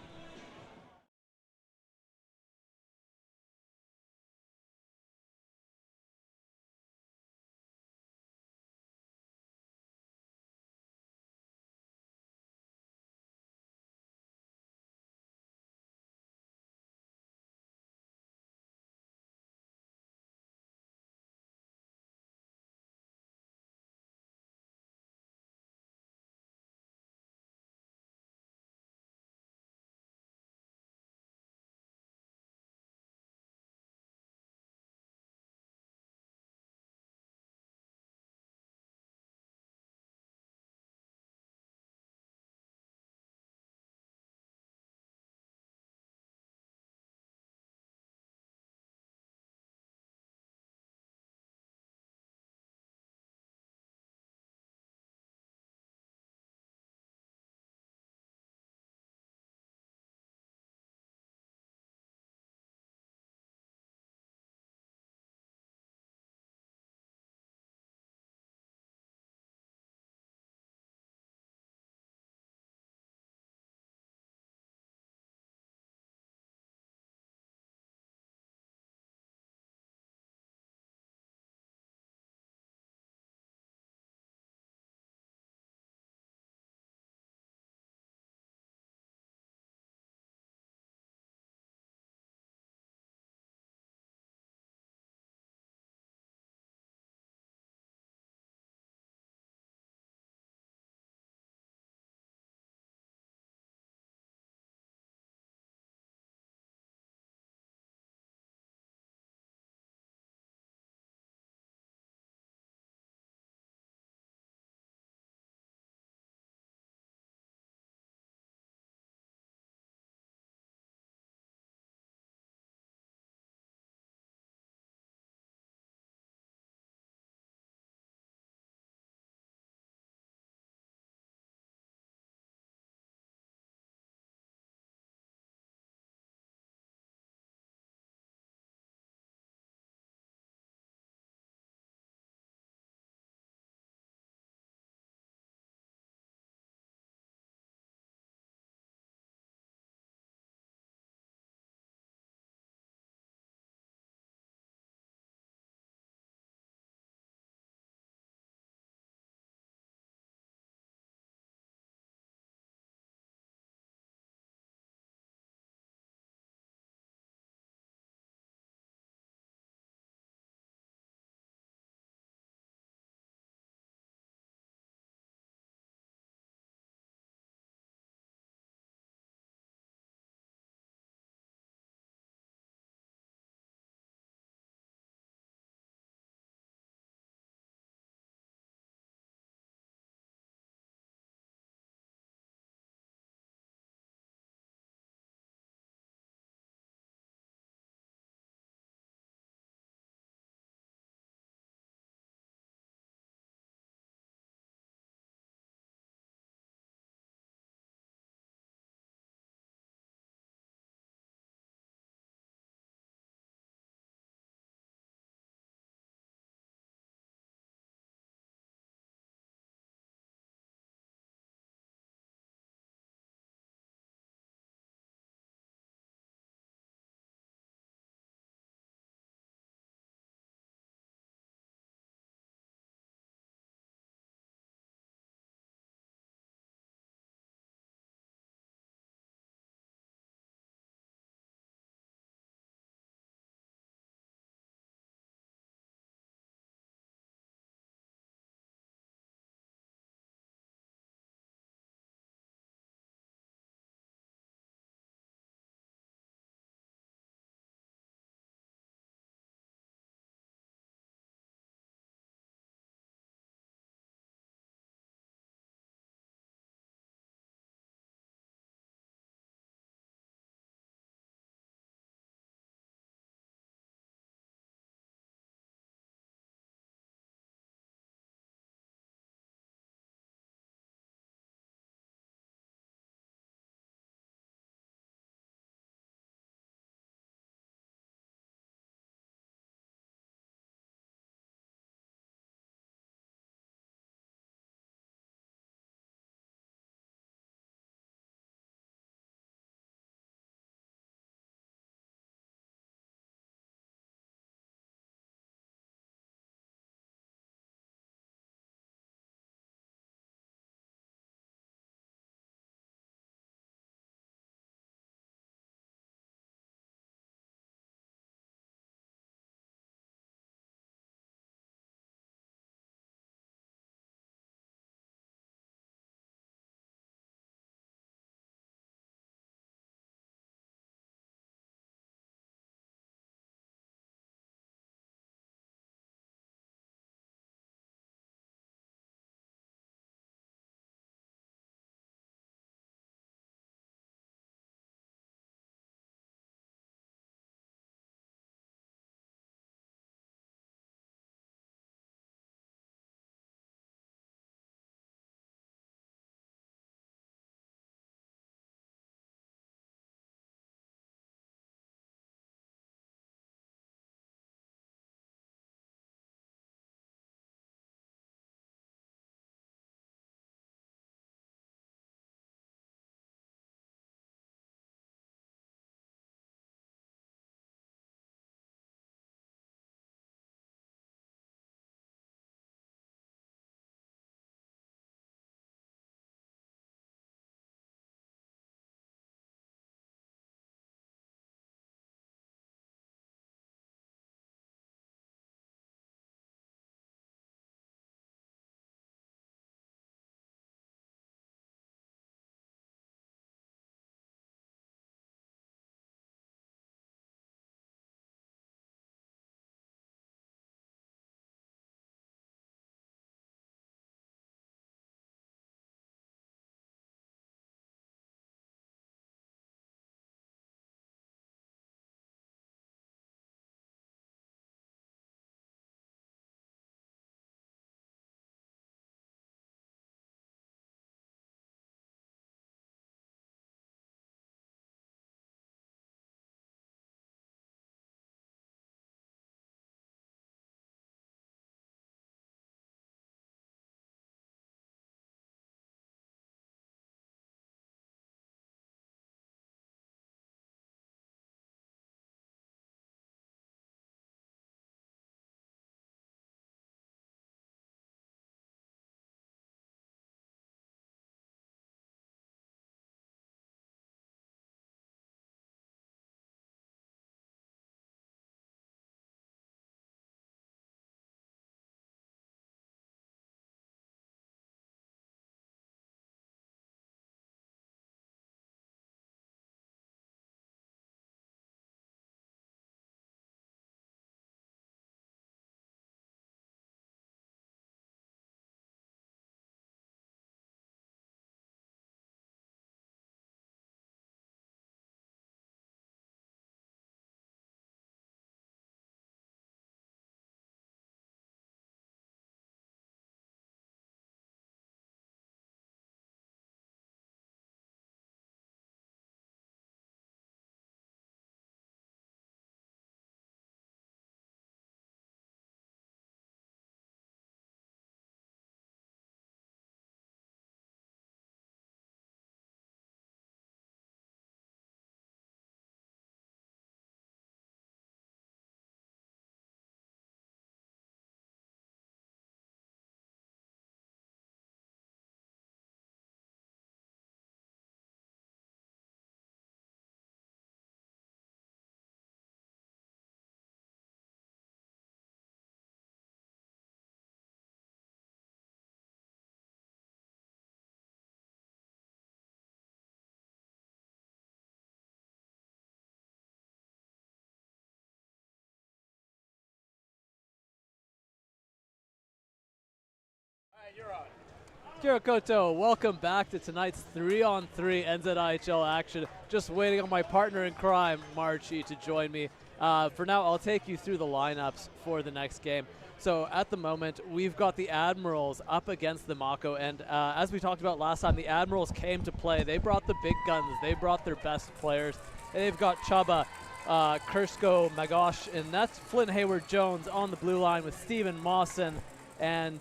Kia koto, welcome back to tonight's 3-on-3 NZIHL action. Just waiting on my partner in crime, Marchie, to join me. For now, I'll take you through the lineups for the next game. So at the moment, we've got the Admirals up against the Mako, and as we talked about last time, the Admirals came to play. They brought the big guns. They brought their best players. And they've got Chubba, Kursko, Magosh, and that's Flynn Hayward-Jones on the blue line with Stephen Mawson, and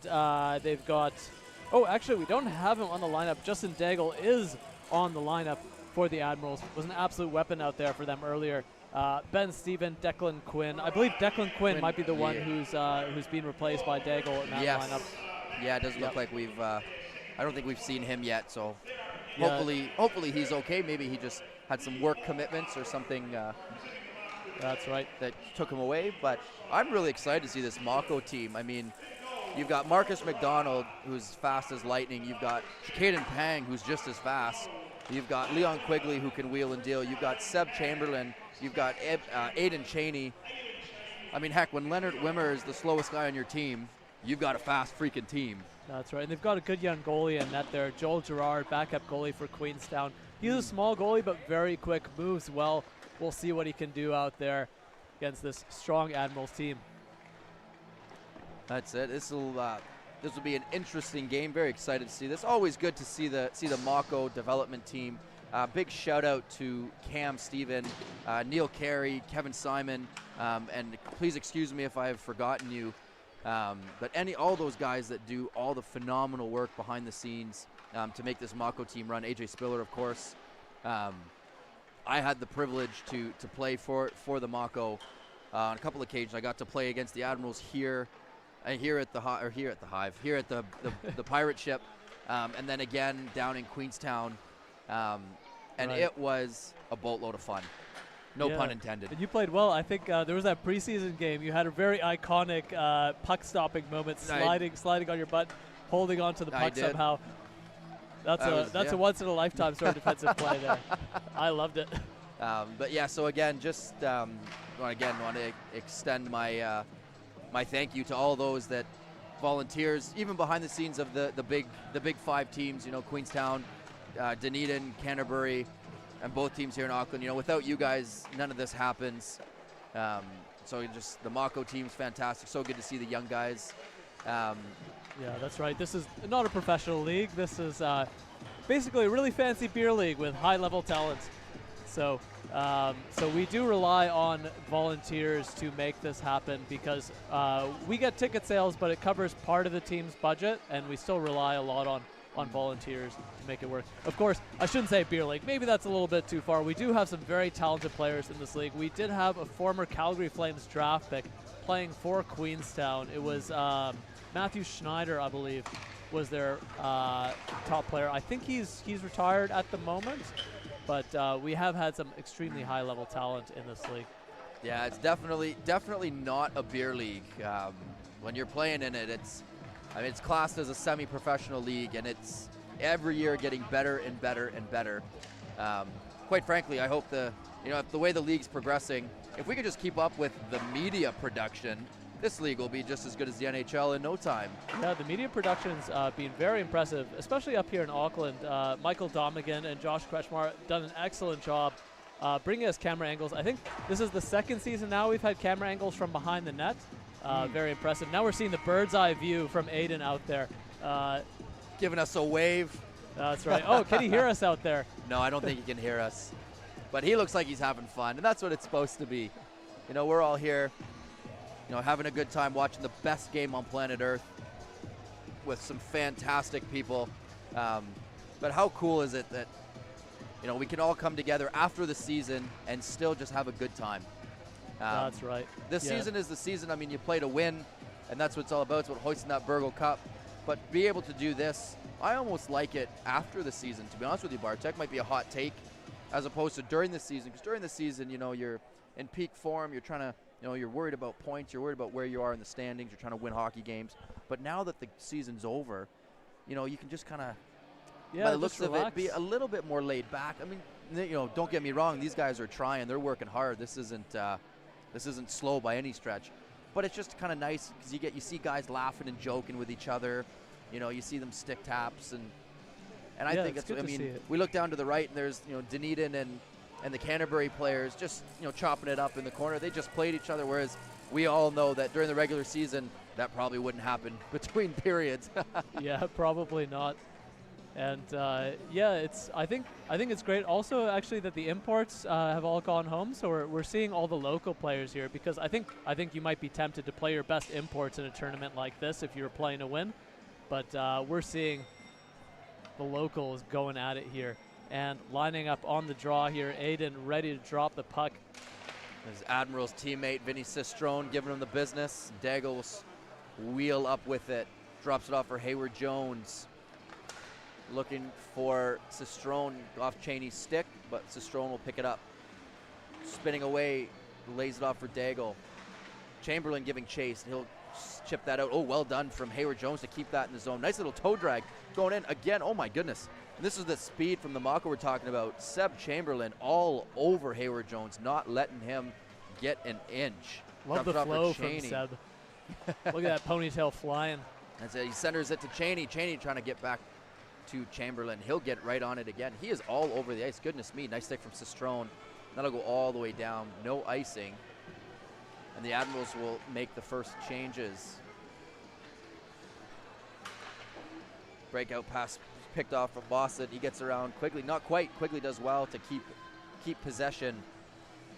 they've got... Oh, actually, we don't have him on the lineup. Justin Daigle is on the lineup for the Admirals. Was an absolute weapon out there for them earlier. Ben Steven, Declan Quinn. I believe Declan Quinn might be the one who's been replaced by Daigle in that lineup. Yeah, it doesn't look like we've. I don't think we've seen him yet. So hopefully he's okay. Maybe he just had some work commitments or something. That's right. That took him away. But I'm really excited to see this Mako team. I mean, you've got Marcus McDonald, who's fast as lightning. You've got Caden Pang, who's just as fast. You've got Leon Quigley, who can wheel and deal. You've got Seb Chamberlain. You've got Aiden Cheney. I mean, heck, when Leonard Wimmer is the slowest guy on your team, you've got a fast freaking team. That's right. And they've got a good young goalie in net there. Joel Gerard, backup goalie for Queenstown. He's a small goalie, but very quick, moves well. We'll see what he can do out there against this strong Admirals team. That's it. This will be an interesting game. Very excited to see this. Always good to see the Mako development team. Big shout out to Cam Steven, Neil Carey, Kevin Simon, and please excuse me if I've forgotten you. But all those guys that do all the phenomenal work behind the scenes to make this Mako team run. AJ Spiller, of course. I had the privilege to play for the Mako on a couple of occasions. I got to play against the Admirals here at the pirate ship, and then again down in Queenstown, and it was a boatload of fun. No pun intended. And you played well. I think there was that preseason game. You had a very iconic puck-stopping moment, sliding on your butt, holding onto the puck somehow. That's a once-in-a-lifetime sort of defensive play there. I loved it. But yeah, so again, just want to extend my my thank you to all those that volunteers, even behind the scenes of the big five teams. You know, Queenstown, Dunedin, Canterbury, and both teams here in Auckland. You know, without you guys, none of this happens. So just the Mako team's fantastic. So good to see the young guys. Yeah, that's right. This is not a professional league. This is basically a really fancy beer league with high-level talents. So we do rely on volunteers to make this happen because we get ticket sales, but it covers part of the team's budget, and we still rely a lot on volunteers to make it work. Of course, I shouldn't say beer league. Maybe that's a little bit too far. We do have some very talented players in this league. We did have a former Calgary Flames draft pick playing for Queenstown. It was Matthew Schneider, I believe, was their top player. I think he's retired at the moment. But we have had some extremely high-level talent in this league. Yeah, it's definitely not a beer league. When you're playing in it, it's classed as a semi-professional league, and it's every year getting better and better and better. Quite frankly, I hope if the way the league's progressing, if we could just keep up with the media production, this league will be just as good as the NHL in no time. Yeah, the media production's been very impressive, especially up here in Auckland. Michael Domigan and Josh Kretschmar done an excellent job bringing us camera angles. I think this is the second season now we've had camera angles from behind the net. Very impressive. Now we're seeing the bird's eye view from Aiden out there. Giving us a wave. That's right. Oh, can he hear us out there? No, I don't think he can hear us. But he looks like he's having fun, and that's what it's supposed to be. You know, we're all here, having a good time watching the best game on planet Earth with some fantastic people. But how cool is it that, we can all come together after the season and still just have a good time. That's right. This season is the season. I mean, you play to win, and that's what it's all about. It's about hoisting that Burgle Cup. But be able to do this, I almost like it after the season, to be honest with you, Bartek. Might be a hot take as opposed to during the season. Because during the season, you're in peak form. You're trying to, you're worried about points. You're worried about where you are in the standings. You're trying to win hockey games. But now that the season's over, you can just kind of, by the looks of it, be a little bit more laid back. I mean, don't get me wrong. These guys are trying. They're working hard. This isn't slow by any stretch. But it's just kind of nice because you see guys laughing and joking with each other. You know, you see them stick taps, and I Yeah, think it's it's, good I to see mean, it. we look down to the right, and there's, you know, Dunedin and the Canterbury players just, you know, chopping it up in the corner. They just played each other, whereas we all know that during the regular season, that probably wouldn't happen between periods. Yeah, probably not. And yeah, I think it's great. Also, actually, that the imports have all gone home, so we're seeing all the local players here, because I think you might be tempted to play your best imports in a tournament like this if you're playing to win, but we're seeing the locals going at it here and lining up on the draw here. Aiden ready to drop the puck. His Admirals teammate Vinny Sistrone giving him the business. Daigle will wheel up with it, drops it off for Hayward Jones. Looking for Sistrone off Cheney's stick, but Sistrone will pick it up. Spinning away, lays it off for Daigle. Chamberlain giving chase, and he'll chip that out. Oh, well done from Hayward Jones to keep that in the zone. Nice little toe drag going in again. Oh my goodness. And this is the speed from the Mako we're talking about. Seb Chamberlain all over Hayward Jones, not letting him get an inch. Love Drops the it off for flow from Cheney. Seb. Look at that ponytail flying. And so he centers it to Cheney. Cheney trying to get back to Chamberlain. He'll get right on it again. He is all over the ice. Goodness me. Nice stick from Sistrone. That'll go all the way down. No icing. And the Admirals will make the first changes. Breakout pass picked off from Boston. He gets around Quigley. Not quite. Quigley does well to keep possession.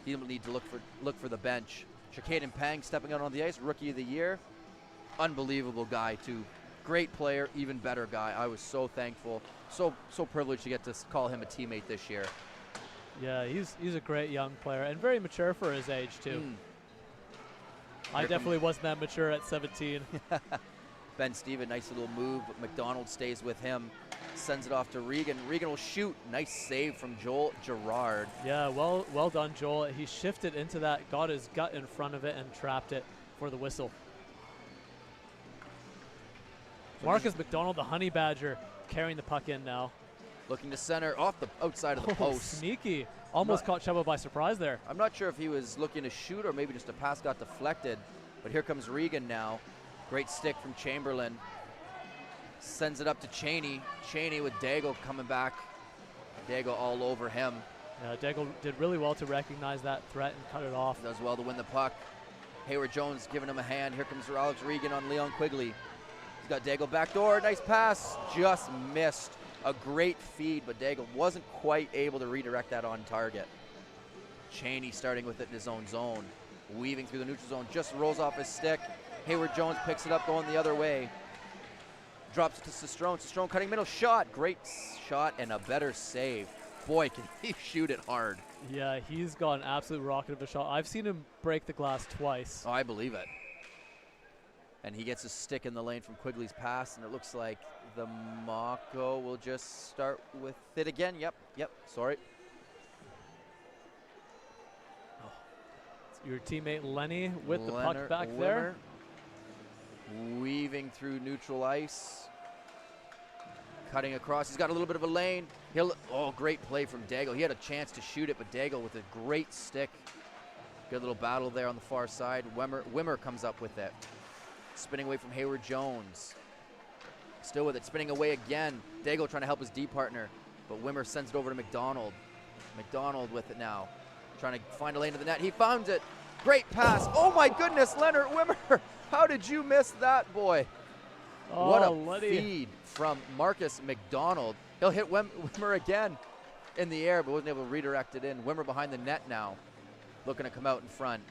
He'll need to look for the bench. Shakaden Pang stepping out on the ice. Rookie of the year. Unbelievable guy too. Great player, even better guy. I was so thankful, so privileged to get to call him a teammate this year. Yeah, he's a great young player and very mature for his age too. I definitely wasn't that mature at 17. Ben Steven, nice little move, but McDonald stays with him. Sends it off to Regan. Regan will shoot. Nice save from Joel Gerard. Yeah, well done, Joel. He shifted into that, got his gut in front of it, and trapped it for the whistle. Marcus McDonald, the Honey Badger, carrying the puck in now. Looking to center off the outside of the Oh, post. sneaky. Almost caught Chubba by surprise there. I'm not sure if he was looking to shoot or maybe just a pass got deflected. But here comes Regan now. Great stick from Chamberlain. Sends it up to Cheney. Cheney with Daigle coming back. Daigle all over him. Yeah, Daigle did really well to recognize that threat and cut it off. Does well to win the puck. Hayward Jones giving him a hand. Here comes Alex Regan on Leon Quigley. He's got Daigle backdoor. Nice pass. Just missed. A great feed, but Daigle wasn't quite able to redirect that on target. Cheney starting with it in his own zone. Weaving through the neutral zone. Just rolls off his stick. Hayward Jones picks it up going the other way. Drops it to Sistrone. Sistrone cutting middle shot. Great shot and a better save. Boy, can he shoot it hard. Yeah, he's got an absolute rocket of a shot. I've seen him break the glass twice. Oh, I believe it. And he gets a stick in the lane from Quigley's pass, and it looks like the Mako will just start with it again. Yep, sorry. Oh. Your teammate Lenny with the puck back Wimmer, there. Weaving through neutral ice. Cutting across. He's got a little bit of a lane. Oh, great play from Daigle. He had a chance to shoot it, but Daigle with a great stick. Good little battle there on the far side. Wimmer comes up with it. Spinning away from Hayward Jones. Still with it, spinning away again. Daigle trying to help his D partner, but Wimmer sends it over to McDonald. McDonald with it now. Trying to find a lane to the net. He found it. Great pass. Oh my goodness, Leonard Wimmer. How did you miss that, boy? Oh, What a Lenny. feed from Marcus McDonald. He'll hit Wimmer again in the air, but wasn't able to redirect it in. Wimmer behind the net now. Looking to come out in front.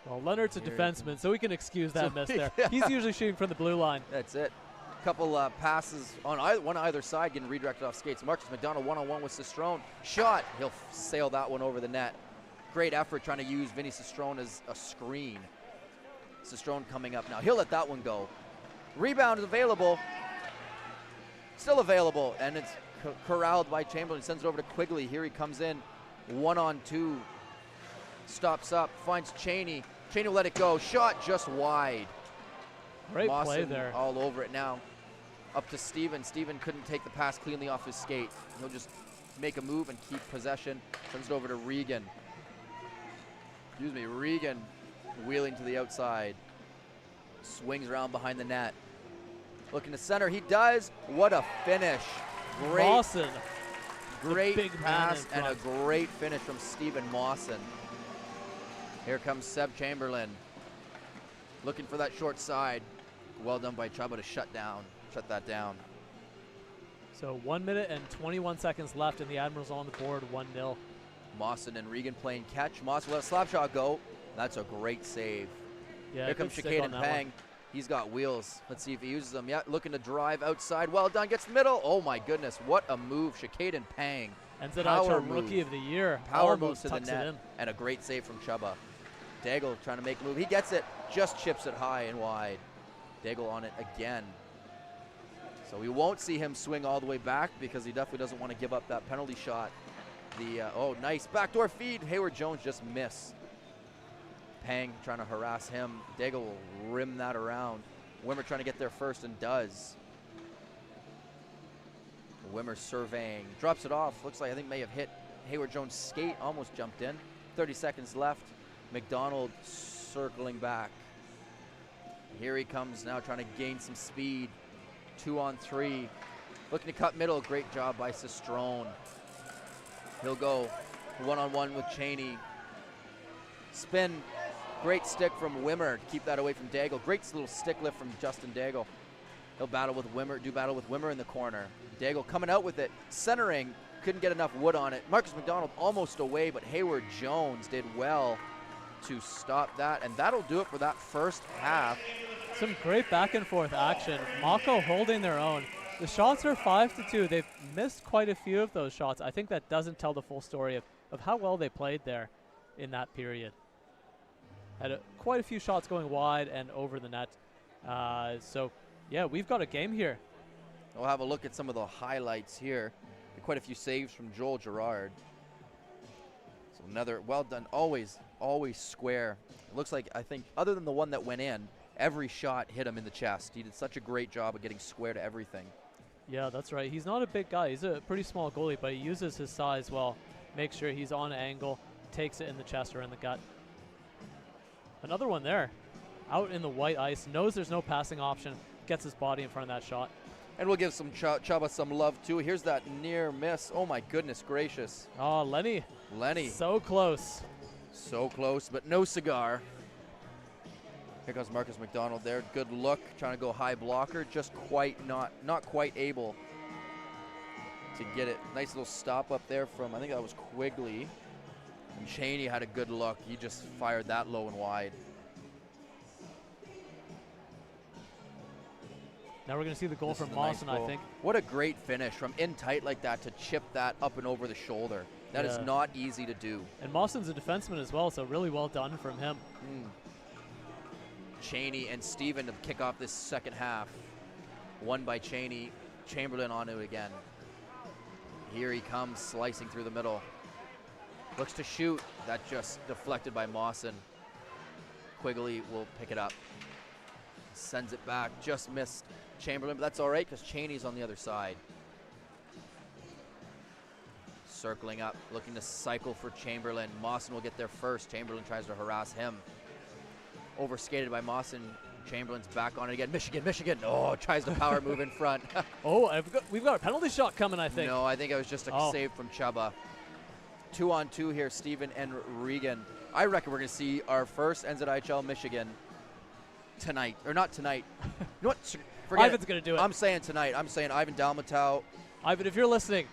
Well, Leonard's a Here defenseman, so we can excuse that miss there. Yeah. He's usually shooting from the blue line. That's it. Couple passes on either side getting redirected off skates. Marcus McDonald one-on-one with Sistrone. Shot. He'll sail that one over the net. Great effort trying to use Vinny Sistrone as a screen. Sistrone coming up now. He'll let that one go. Rebound is available. Still available, and it's corralled by Chamberlain. Sends it over to Quigley. Here he comes in. 1-on-2. Stops up. Finds Cheney. Cheney will let it go. Shot just wide. Great Mawson play there. all over it now. Up to Steven. Steven couldn't take the pass cleanly off his skate. He'll just make a move and keep possession. Sends it over to Regan. Regan wheeling to the outside. Swings around behind the net. Looking to center, he does. What a finish. Great, Mawson. great big man pass in and a front. great finish from Stephen Mawson. Here comes Seb Chamberlain. Looking for that short side. Well done by Chuba to shut that down. So 1 minute and 21 seconds left, and the Admirals on the board, 1-0. Mawson and Regan playing catch. Mawson let a slap shot go. That's a great save. Yeah, Here good comes stick Chicade on and that Pang. one. He's got wheels. Let's see if he uses them. Yeah, looking to drive outside. Well done. Gets the middle. Oh my goodness. What a move. Chicade and Pang. NZIHL Rookie of the Year. Power move Almost to the tucks it net. in. And a great save from Chuba. Daigle trying to make a move. He gets it. Just chips it high and wide. Daigle on it again. So we won't see him swing all the way back because he definitely doesn't want to give up that penalty shot. Oh, nice backdoor feed. Hayward Jones just missed. Pang trying to harass him. Daigle will rim that around. Wimmer trying to get there first and does. Wimmer surveying. Drops it off. Looks like I think may have hit Hayward Jones' skate. Almost jumped in. 30 seconds left. McDonald circling back. Here he comes now trying to gain some speed. 2-on-3. Looking to cut middle. Great job by Sistrone. He'll go one-on-one with Cheney. Spin. Great stick from Wimmer to keep that away from Daigle. Great little stick lift from Justin Daigle. He'll battle with Wimmer in the corner. Daigle coming out with it. Centering. Couldn't get enough wood on it. Marcus McDonald almost away, but Hayward Jones did well to stop that. And that'll do it for that first half. Some great back and forth action. Mako holding their own. The shots are 5-2. They've missed quite a few of those shots. I think that doesn't tell the full story of how well they played there in that period. Had quite a few shots going wide and over the net. So, yeah, we've got a game here. We'll have a look at some of the highlights here. Quite a few saves from Joel Gerard. So another well done, always square. It looks like, I think, other than the one that went in, every shot hit him in the chest. He did such a great job of getting square to everything. Yeah, that's right. He's not a big guy. He's a pretty small goalie, but he uses his size well. Makes sure he's on angle, takes it in the chest or in the gut. Another one there. Out in the white ice, knows there's no passing option, gets his body in front of that shot. And we'll give some Chuba some love, too. Here's that near miss. Oh, my goodness gracious. Oh, Lenny. So close. So close, but no cigar. Here comes Marcus McDonald there. Good look, trying to go high blocker. Just not quite able to get it. Nice little stop up there from, I think that was Quigley. And Cheney had a good look. He just fired that low and wide. Now we're going to see the goal This from is a nice Mawson, goal. I think. What a great finish from in tight like that to chip that up and over the shoulder. That is not easy to do. And Mawson's a defenseman as well, so really well done from him. Cheney and Steven to kick off this second half. Won by Cheney. Chamberlain on it again. Here he comes, slicing through the middle. Looks to shoot. That just deflected by Mawson. Quigley will pick it up. Sends it back. Just missed Chamberlain, but that's all right because Cheney's on the other side. Circling up, looking to cycle for Chamberlain. Mawson will get there first. Chamberlain tries to harass him. Overskated by Mawson. Chamberlain's back on it again. Michigan. Oh, tries to power move in front. Oh, we've got a penalty shot coming, I think. No, I think it was just a save from Chuba. 2-on-2 here, Steven and Regan. I reckon we're going to see our first NZIHL Michigan tonight. Or not tonight. You know what? Forget Ivan's going to do it. I'm saying tonight. I'm saying Ivan Dalmatau. Ivan, if you're listening,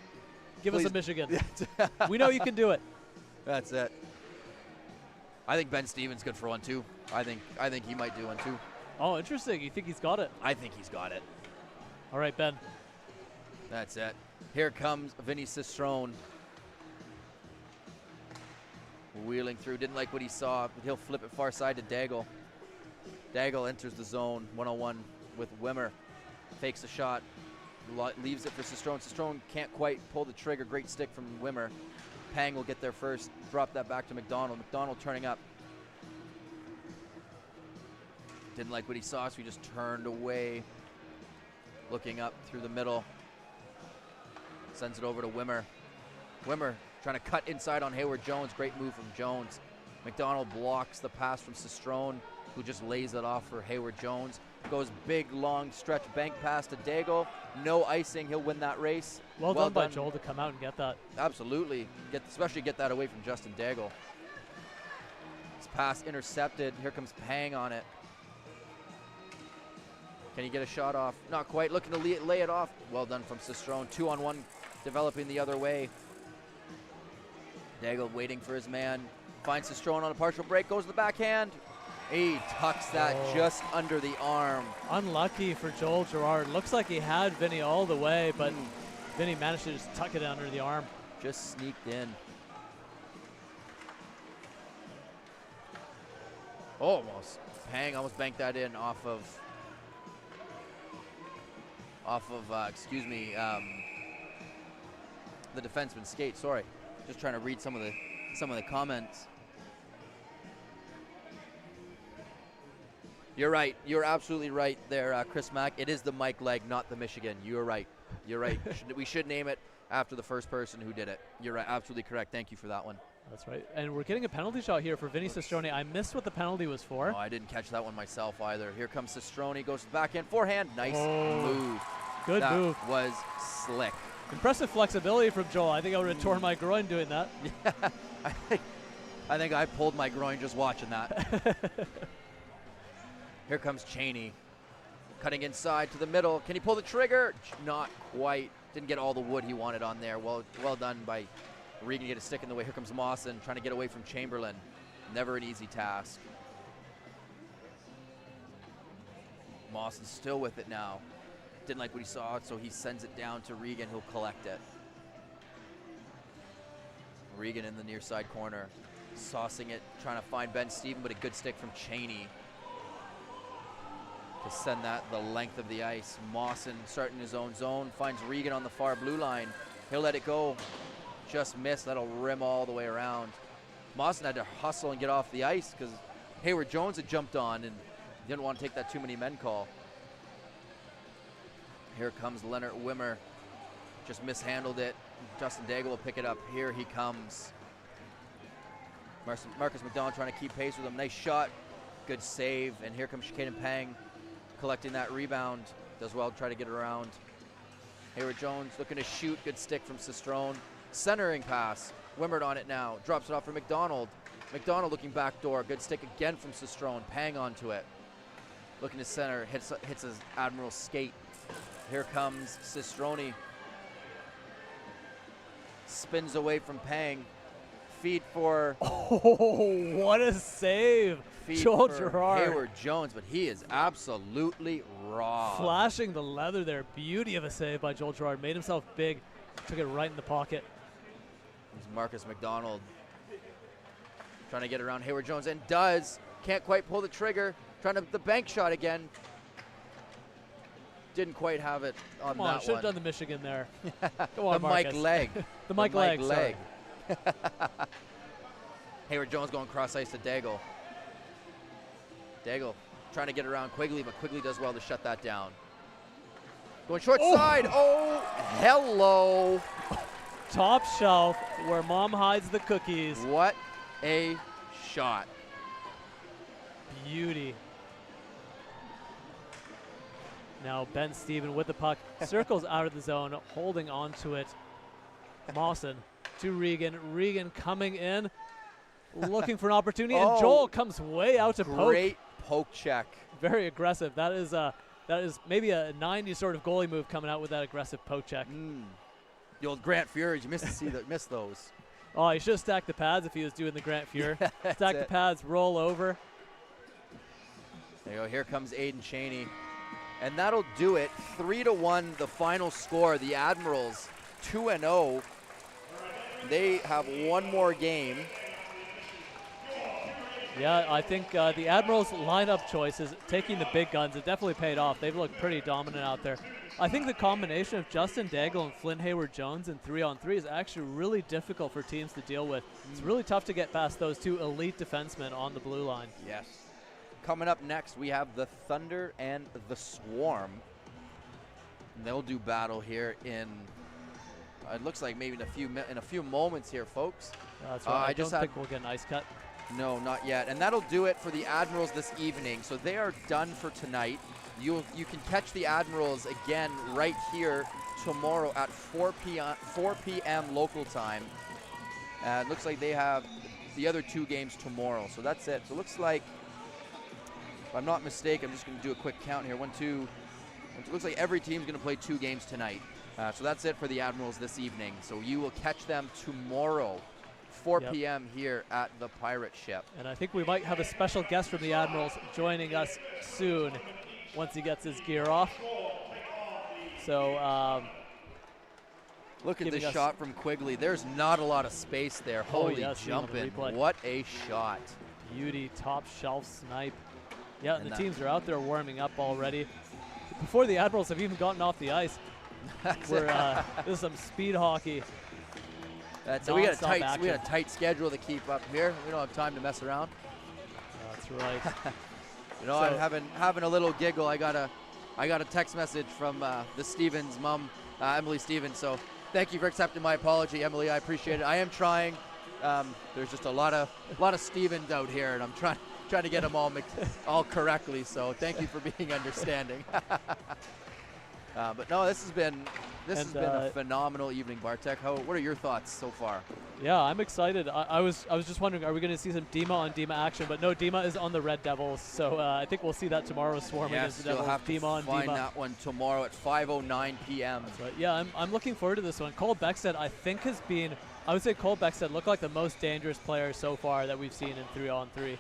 give us a Michigan. We know you can do it. That's it. I think Ben Stevens good for one too. I think he might do one too. Oh, interesting. You think he's got it? I think he's got it. All right, Ben. That's it. Here comes Vinny Sistrone. Wheeling through. Didn't like what he saw, but he'll flip it far side to Daigle. Daigle enters the zone, one-on-one with Wimmer. Fakes a shot. Leaves it for Sistrone. Sistrone can't quite pull the trigger. Great stick from Wimmer. Pang will get there first. Drop that back to McDonald. McDonald turning up. Didn't like what he saw, so he just turned away. Looking up through the middle. Sends it over to Wimmer. Wimmer trying to cut inside on Hayward Jones. Great move from Jones. McDonald blocks the pass from Sistrone, who just lays it off for Hayward Jones. Goes big, long stretch bank pass to Daigle. No icing. He'll win that race. Well done by Joel to come out and get that. Absolutely. Especially get that away from Justin Daigle. His pass intercepted. Here comes Pang on it. Can he get a shot off? Not quite. Looking to lay it off. Well done from Cistrone. 2-on-1 developing the other way. Daigle waiting for his man. Finds Cistrone on a partial break. Goes to the backhand. He tucks that just under the arm. Unlucky for Joel Girard. Looks like he had Vinny all the way, but Vinny managed to just tuck it under the arm. Just sneaked in. Almost. Pang almost banked that in off of the defenseman's skate. Sorry, just trying to read some of the comments. You're right. You're absolutely right there, Chris Mack. It is the Mike leg, not the Michigan. You're right. You're right. We should name it after the first person who did it. You're right. Absolutely correct. Thank you for that one. That's right. And we're getting a penalty shot here for Vinny Cistrone. I missed what the penalty was for. Oh, I didn't catch that one myself either. Here comes Cistrone. Goes to the backhand. Forehand. Nice move. Good move. That was slick. Impressive flexibility from Joel. I think I would have torn my groin doing that. Yeah, I think I pulled my groin just watching that. Here comes Cheney. Cutting inside to the middle. Can he pull the trigger? Not quite. Didn't get all the wood he wanted on there. Well done by Regan to get a stick in the way. Here comes Mawson trying to get away from Chamberlain. Never an easy task. Mawson still with it now. Didn't like what he saw, so he sends it down to Regan, who'll collect it. Regan in the near side corner. Saucing it, trying to find Ben Steven, but a good stick from Cheney to send that the length of the ice. Mawson starting his own zone, finds Regan on the far blue line. He'll let it go. Just missed. That'll rim all the way around. Mawson had to hustle and get off the ice because Hayward Jones had jumped on and didn't want to take that too many men call. Here comes Leonard Wimmer. Just mishandled it. Justin Daigle will pick it up. Here he comes. Marcus McDonald trying to keep pace with him. Nice shot. Good save. And here comes Shakaden Pang collecting that rebound. Does well to try to get around. Hayward Jones looking to shoot. Good stick from Cistrone. Centering pass. Wimmert on it now. Drops it off for McDonald. McDonald looking back door. Good stick again from Cistrone. Pang onto it. Looking to center. Hits his Admirals skate. Here comes Cistrone. Spins away from Pang. Feed for... Oh, what a save. Joel Girard. Hayward Jones, but he is absolutely raw. Flashing the leather there. Beauty of a save by Joel Girard. Made himself big. Took it right in the pocket. There's Marcus McDonald trying to get around Hayward Jones and does. Can't quite pull the trigger. Trying to the bank shot again. Didn't quite have it on that one. Should have done the Michigan there. Come on, the Marcus. Mike leg. The Mike leg. Hayward Jones going cross ice to Daigle. Daigle trying to get around Quigley, but Quigley does well to shut that down. Going short side. Oh, hello. Top shelf where mom hides the cookies. What a shot. Beauty. Now Ben Steven with the puck. Circles out of the zone, holding on to it. Mawson to Regan. Regan coming in, looking for an opportunity, and Joel comes way out to poke. Great poke check. Very aggressive. That is maybe a 90 sort of goalie move coming out with that aggressive poke check. The old Grant Fury, you missed those. Oh, he should have stacked the pads if he was doing the Grant Fury. Yeah, stack the pads, roll over. There you go. Here comes Aiden Cheney. And that'll do it. 3-1 the final score. The Admirals 2-0. They have one more game. Yeah, I think the Admirals lineup choices, taking the big guns, it definitely paid off. They've looked pretty dominant out there. I think the combination of Justin Daigle and Flynn Hayward-Jones in 3-on-3 is actually really difficult for teams to deal with. It's really tough to get past those two elite defensemen on the blue line. Yes. Coming up next, we have the Thunder and the Swarm. And they'll do battle here in, it looks like maybe in a few moments here, folks. That's right. I don't think we'll get an ice cut. No, not yet. And that'll do it for the Admirals this evening. So they are done for tonight. You can catch the Admirals again right here tomorrow at 4 p.m. local time. And looks like they have the other 2 games tomorrow. So that's it. So it looks like, if I'm not mistaken, I'm just going to do a quick count here. 1, 2. It looks like every team's going to play 2 games tonight. So that's it for the Admirals this evening. So you will catch them tomorrow, 4 p.m. here at the Pirate Ship. And I think we might have a special guest from the Admirals joining us soon once he gets his gear off. So look at this shot from Quigley. There's not a lot of space there. Holy jumping. What a shot. Beauty, top shelf snipe. Yeah, and the teams are out there warming up already. Before the Admirals have even gotten off the ice. This is some speed hockey. So we got a tight schedule to keep up here. We don't have time to mess around. That's right. You know, I'm having a little giggle. I got a text message from the Stevens mom, Emily Stevens. So thank you for accepting my apology, Emily. I appreciate it. I am trying. There's just a lot of Stevens out here, and I'm trying to get them all correctly. So thank you for being understanding. But no, this has been a phenomenal evening, Bartek. What are your thoughts so far? Yeah, I'm excited. I was just wondering, are we going to see some Dima on Dima action? But no, Dima is on the Red Devils, so I think we'll see that tomorrow. Swarming against the Devils. You'll have to Dima on find Dima. that one tomorrow at 5:09 p.m. That's right. Yeah, I'm looking forward to this one. Cole Beckstead, I think, has been. I would say Cole Beckstead looked like the most dangerous player so far that we've seen in 3-on-3.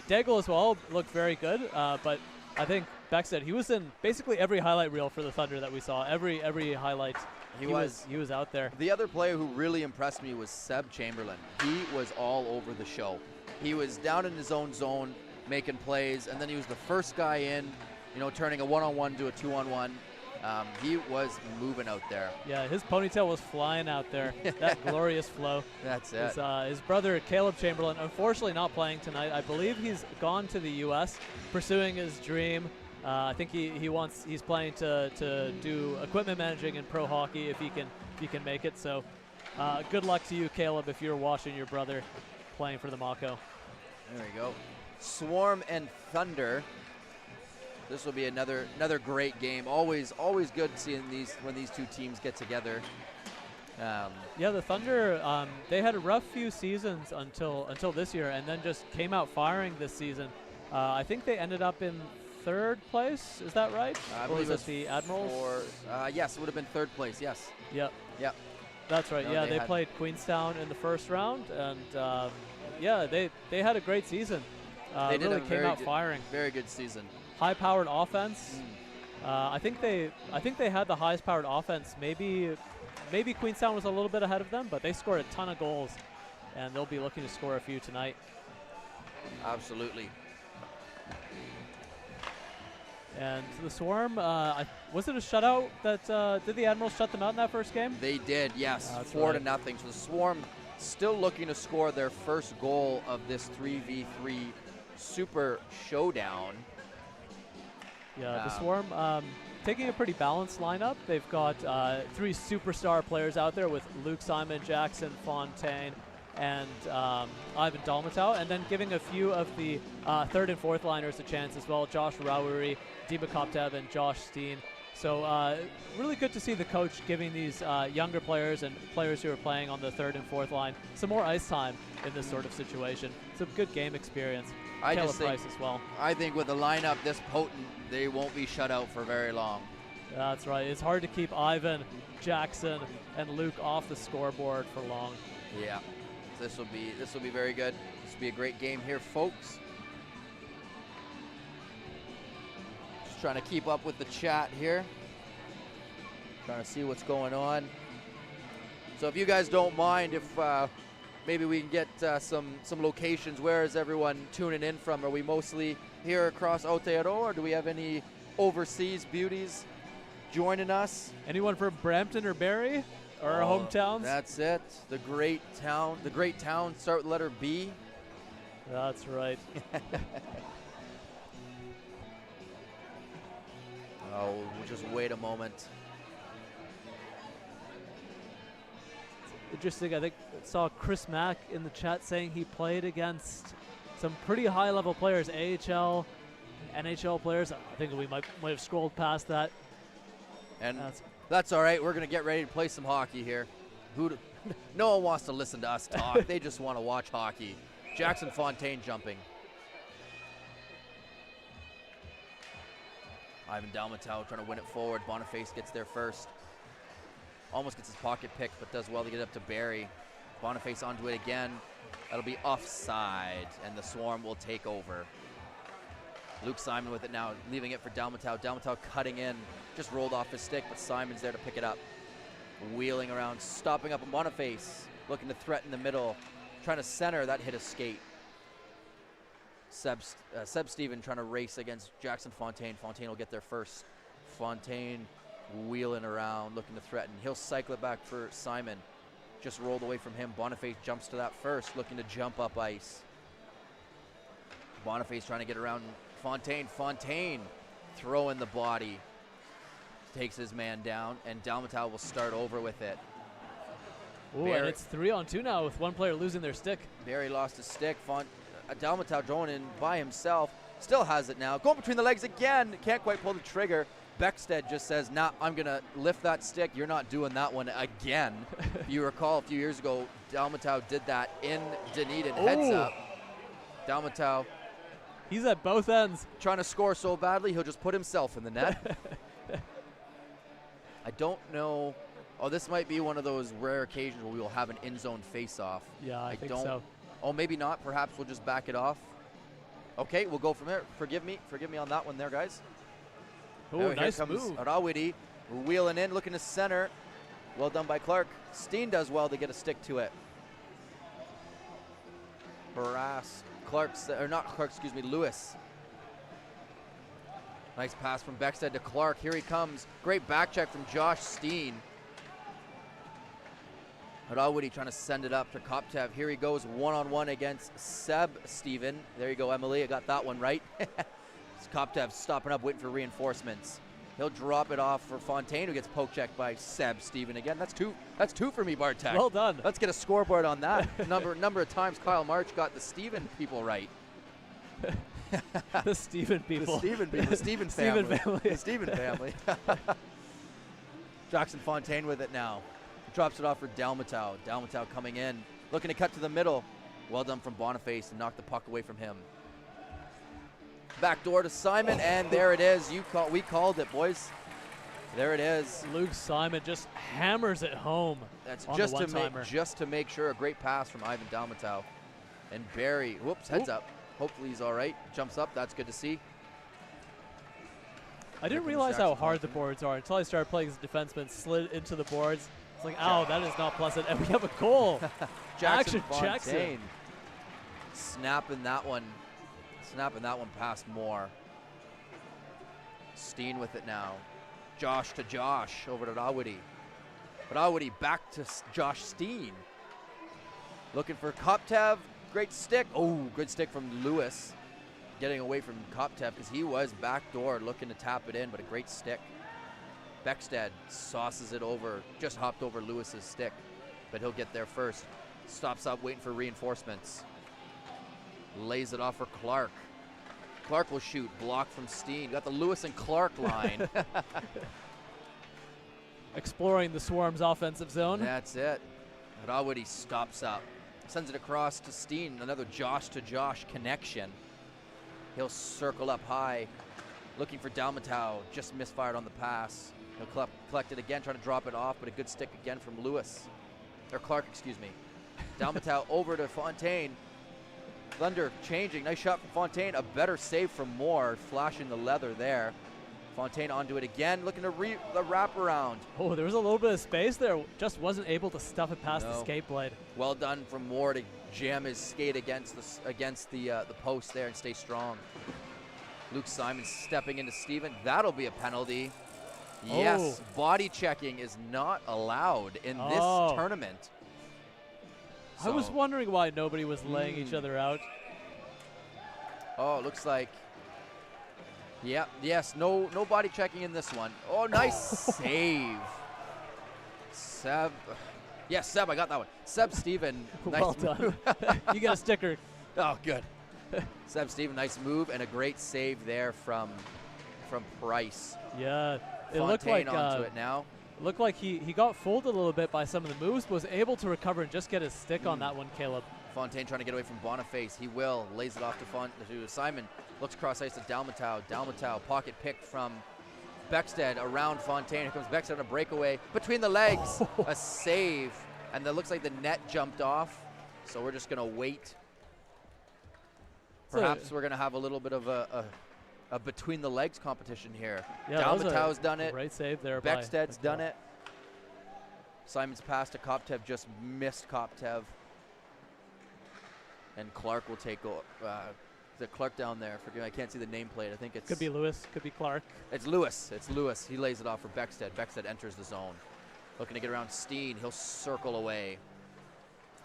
Daigle as well looked very good, but I think Beckstead, he was in basically every highlight reel for the Thunder that we saw. Every highlight, he was out there. The other player who really impressed me was Seb Chamberlain. He was all over the show. He was down in his own zone, making plays, and then he was the first guy in, turning a 1-on-1 to a 2-on-1. He was moving out there. Yeah, his ponytail was flying out there. That glorious flow. That's it. His brother, Caleb Chamberlain, unfortunately not playing tonight. I believe he's gone to the U.S. pursuing his dream. I think he's planning to do equipment managing in pro hockey if he can make it. So good luck to you, Caleb, if you're watching your brother playing for the Mako. There we go. Swarm and Thunder. This will be another great game. Always good seeing when these two teams get together. Yeah, the Thunder, they had a rough few seasons until this year, and then just came out firing this season. I think they ended up in 3rd place. Is that right? I or believe was it the Admirals? Yes, it would have been 3rd place. Yes. Yep. Yep. That's right. No, they played Queenstown in the first round, and yeah, they had a great season. They really came out firing. Very good season. High-powered offense. I think they had the highest-powered offense. Maybe Queenstown was a little bit ahead of them, but they scored a ton of goals, and they'll be looking to score a few tonight. Absolutely. And the Swarm, was it a shutout that did the Admirals shut them out in that first game? They did, yes. 4-0. So the Swarm still looking to score their first goal of this 3v3 Super Showdown. Yeah, the Swarm taking a pretty balanced lineup. They've got 3 superstar players out there with Luke Simon, Jackson Fontaine, and Ivan Dalmatau, and then giving a few of the 3rd and 4th liners a chance as well. Josh Rowery, Dima Koptev, and Josh Steen. So really good to see the coach giving these younger players and players who are playing on the 3rd and 4th line some more ice time in this sort of situation. It's a good game experience. Caleb Price as well. I think with a lineup this potent, they won't be shut out for very long. That's right. It's hard to keep Ivan, Jackson, and Luke off the scoreboard for long. Yeah. This will be very good. This will be a great game here, folks. Just trying to keep up with the chat here. Trying to see what's going on. So if you guys don't mind, if maybe we can get some locations. Where is everyone tuning in from? Are we mostly here across Aotearoa, or do we have any overseas beauties joining us? Anyone from Brampton or Barrie? Or our hometowns? That's it. The great town. The great town. Start with the letter B. That's right. Oh, we'll just wait a moment. Interesting. I think I saw Chris Mack in the chat saying he played against some pretty high-level players, AHL NHL players. I think we might have scrolled past that. And that's all right. We're going to get ready to play some hockey here. No one wants to listen to us talk. They just want to watch hockey. Jackson Fontaine jumping. Ivan Dalmatau trying to win it forward. Boniface gets there first. Almost gets his pocket picked, but does well to get up to Barry. Boniface onto it again. That'll be offside, and the Swarm will take over. Luke Simon with it now, leaving it for Dalmatau. Dalmatau cutting in, just rolled off his stick, but Simon's there to pick it up. Wheeling around, stopping up on Boniface, looking to threaten the middle, trying to center, that hit a skate. Seb Steven trying to race against Jackson Fontaine. Fontaine will get there first. Fontaine wheeling around, looking to threaten. He'll cycle it back for Simon. Just rolled away from him. Boniface jumps to that first, looking to jump up ice. Boniface trying to get around Fontaine. Fontaine throwing the body. Takes his man down, and Dalmatau will start over with it. Ooh, and it's 3-on-2 now with one player losing their stick. Barry lost his stick. Dalmatau going in by himself. Still has it now. Going between the legs again. Can't quite pull the trigger. Beckstead just says, nah, I'm going to lift that stick. You're not doing that one again. If you recall, a few years ago, Dalmatau did that in Dunedin. Heads up. Dalmatau. He's at both ends. Trying to score so badly, he'll just put himself in the net. I don't know. Oh, this might be one of those rare occasions where we will have an in-zone face-off. Yeah, I think so. Oh, maybe not. Perhaps we'll just back it off. Okay, we'll go from there. Forgive me on that one there, guys. Oh, nice move. Arawidi wheeling in, looking to center. Well done by Clark. Steen does well to get a stick to it. Barras, Lewis. Nice pass from Beckstead to Clark. Here he comes. Great back check from Josh Steen. Harawidi trying to send it up to Koptev. Here he goes one-on-one against Seb Steven. There you go, Emily. I got that one right. Koptev stopping up, waiting for reinforcements. He'll drop it off for Fontaine, who gets poke checked by Seb Steven again. That's two for me, Bartek. Well done. Let's get a scoreboard on that. number of times Kyle March got the Steven people right. The Steven people. The Steven family. The Steven family. Jackson Fontaine with it now. Drops it off for Dalmatau. Dalmatau coming in, looking to cut to the middle. Well done from Boniface to knock the puck away from him. Back door to Simon, and there it is. We called it, boys. There it is. Luke Simon just hammers it home. That's on just to make sure. A great pass from Ivan Dalmatau. And Barry, heads up. Hopefully he's all right. Jumps up. That's good to see. I didn't realize how hard the boards are until I started playing as a defenseman. Slid into the boards. It's like, ow, that is not pleasant. And we have a goal. Jackson Fontaine. Snapping that one past Moore. Steen with it now. Josh to Josh over to Rawidi. But Rawidi back to Josh Steen. Looking for Koptev. Great stick. Oh, good stick from Lewis. Getting away from Koptev because he was backdoor looking to tap it in, but a great stick. Beckstead sauces it over. Just hopped over Lewis's stick, but he'll get there first. Stops up, waiting for reinforcements. Lays it off for Clark. Clark will shoot. Block from Steen. Got the Lewis and Clark line. Exploring the Swarm's offensive zone. That's it. Rawidi stops up. Sends it across to Steen. Another Josh to Josh connection. He'll circle up high. Looking for Dalmatau. Just misfired on the pass. He'll collect it again, trying to drop it off, but a good stick again from Lewis. Or Clark, excuse me. Dalmatau over to Fontaine. Thunder changing. Nice shot from Fontaine. A better save from Moore. Flashing the leather there. Fontaine onto it again. Looking to the wraparound. Oh, there was a little bit of space there. Just wasn't able to stuff it past the skate blade. Well done from Moore to jam his skate against the post there and stay strong. Luke Simon stepping into Steven. That'll be a penalty. Yes, body checking is not allowed in this tournament. I was wondering why nobody was laying each other out. Oh, it looks like. Yeah, yes, no body checking in this one. Oh, nice save. Seb. Yes, Seb, I got that one. Seb Steven. Nice Well done. You got a sticker. Oh, good. Seb Steven, nice move and a great save there from Price. Yeah, it Fontaine looked like onto it now. Looked like he got fooled a little bit by some of the moves, but was able to recover and just get his stick on that one, Caleb. Fontaine trying to get away from Boniface. He will. Lays it off to Simon. Looks cross ice to Dalmatau. Dalmatau, pocket picked from Beckstead around Fontaine. Here comes Beckstead on a breakaway. Between the legs, a save. And it looks like the net jumped off. So we're just going to wait. Perhaps we're going to have a little bit of a between the legs competition here. Yeah, Dalmatau's done it. Great save there. Beckstead's done it. Simon's pass to Koptev just missed Koptev. And Clark will take the Clark down there. Forgive me, I can't see the nameplate. I think it's... Could be Lewis, could be Clark. It's Lewis. It's Lewis. He lays it off for Beckstead. Beckstead enters the zone. Looking to get around Steen. He'll circle away.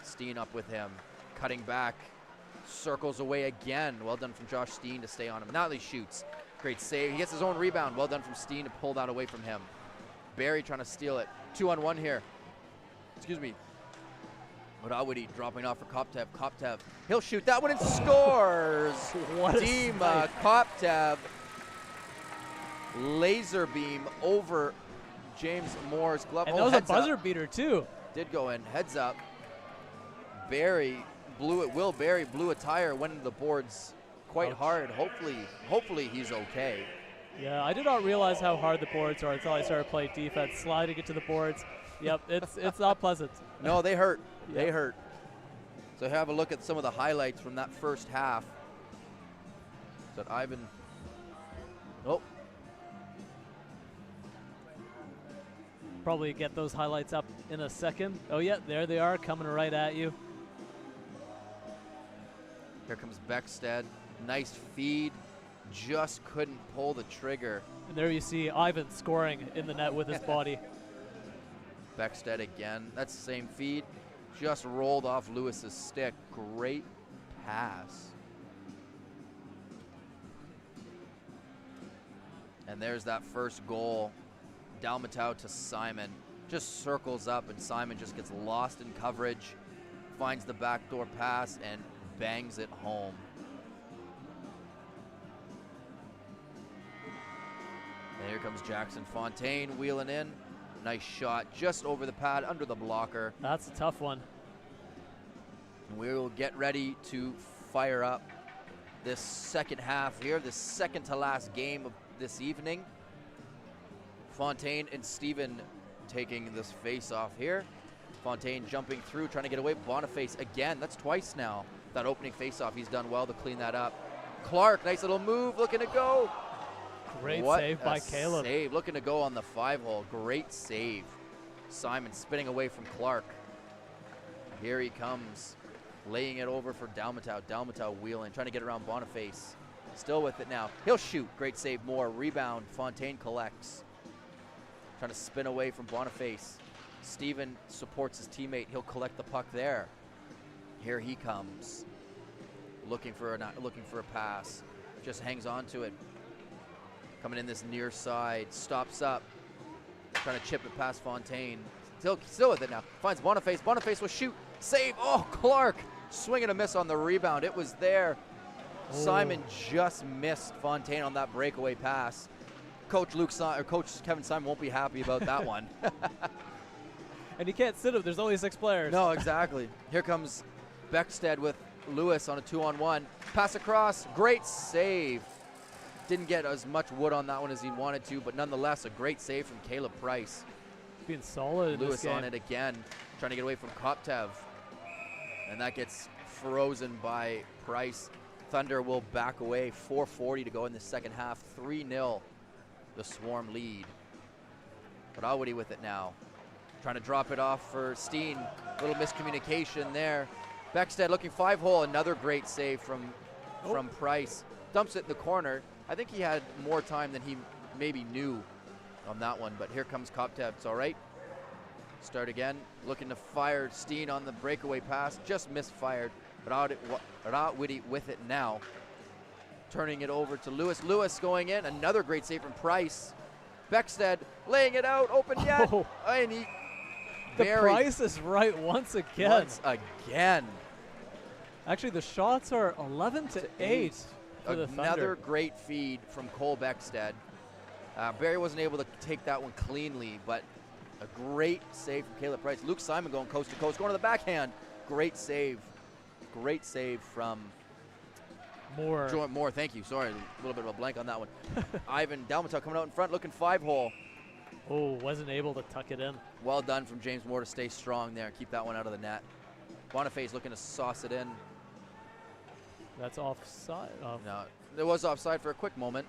Steen up with him. Cutting back. Circles away again. Well done from Josh Steen to stay on him. Now he shoots. Great save. He gets his own rebound. Well done from Steen to pull that away from him. Barry trying to steal it. 2-on-1 here. Excuse me. Murawadi dropping off for Koptev. Koptev. He'll shoot that one and scores. What a Dima snipe. Koptev. Laser beam over James Moore's glove. And that was a buzzer beater too. Did go in. Heads up. Barry blew it. Will Barry blew a tire. Went into the boards quite hard. Hopefully he's okay. Yeah, I did not realize how hard the boards are until I started playing defense, sliding it to the boards. Yep, it's not pleasant. No, they hurt. Yep. They hurt. So have a look at some of the highlights from that first half. That Ivan. Oh. Probably get those highlights up in a second. Oh yeah, there they are, coming right at you. Here comes Beckstead. Nice feed. Just couldn't pull the trigger. And there you see Ivan scoring in the net with his body. Beckstead again. That's the same feed. Just rolled off Lewis's stick. Great pass. And there's that first goal. Dalmatau to Simon. Just circles up and Simon just gets lost in coverage. Finds the backdoor pass and bangs it home. And here comes Jackson Fontaine wheeling in. Nice shot just over the pad, under the blocker. That's a tough one. And we will get ready to fire up this second half here, this second to last game of this evening. Fontaine and Steven taking this face off here. Fontaine jumping through, trying to get away. Boniface again, that's twice now. That opening face off, he's done well to clean that up. Clark, nice little move, looking to go. Great What save by Caleb. Save, looking to go on the 5-hole. Great save. Simon spinning away from Clark. Here he comes, laying it over for Dalmatau. Dalmatau wheeling, trying to get around Boniface. Still with it now. He'll shoot. Great save. More rebound. Fontaine collects. Trying to spin away from Boniface. Steven supports his teammate. He'll collect the puck there. Here he comes, looking for a pass. Just hangs on to it. Coming in this near side, stops up, trying to chip it past Fontaine. Still with it now. Finds Boniface. Boniface will shoot. Save. Oh, Clark swing and a miss on the rebound. It was there. Oh. Simon just missed Fontaine on that breakaway pass. Coach Kevin Simon won't be happy about that one. And you can't sit him. There's only 6 players. No, exactly. Here comes Beckstead with Lewis on a 2-on-1. Pass across. Great save. Didn't get as much wood on that one as he wanted to, but nonetheless, a great save from Caleb Price. Being solid in Lewis this game. on it again, trying to get away from Koptev. And that gets frozen by Price. Thunder will back away. 4:40 to go in the second half. 3-0, the Swarm lead. But Awadi with it now. Trying to drop it off for Steen. Little miscommunication there. Beckstead looking 5-hole. Another great save from Price. Dumps it in the corner. I think he had more time than he maybe knew on that one, but here comes Koptev. It's all right. Start again. Looking to fire Steen on the breakaway pass. Just misfired. Rawidi with it now. Turning it over to Lewis. Lewis going in. Another great save from Price. Beckstead laying it out. Open yet. Oh. And he The Price is right once again. Once again. Actually, the shots are 11 to 8 for the Thunder. Another great feed from Cole Beckstead. Barry wasn't able to take that one cleanly, but a great save from Caleb Price. Luke Simon going coast to coast, going to the backhand. Great save. Great save from Moore, thank you. Sorry, a little bit of a blank on that one. Ivan Dalmatel coming out in front, looking 5-hole. Oh, wasn't able to tuck it in. Well done from James Moore to stay strong there, keep that one out of the net. Boniface looking to sauce it in. That's offside. Oh. No, it was offside for a quick moment.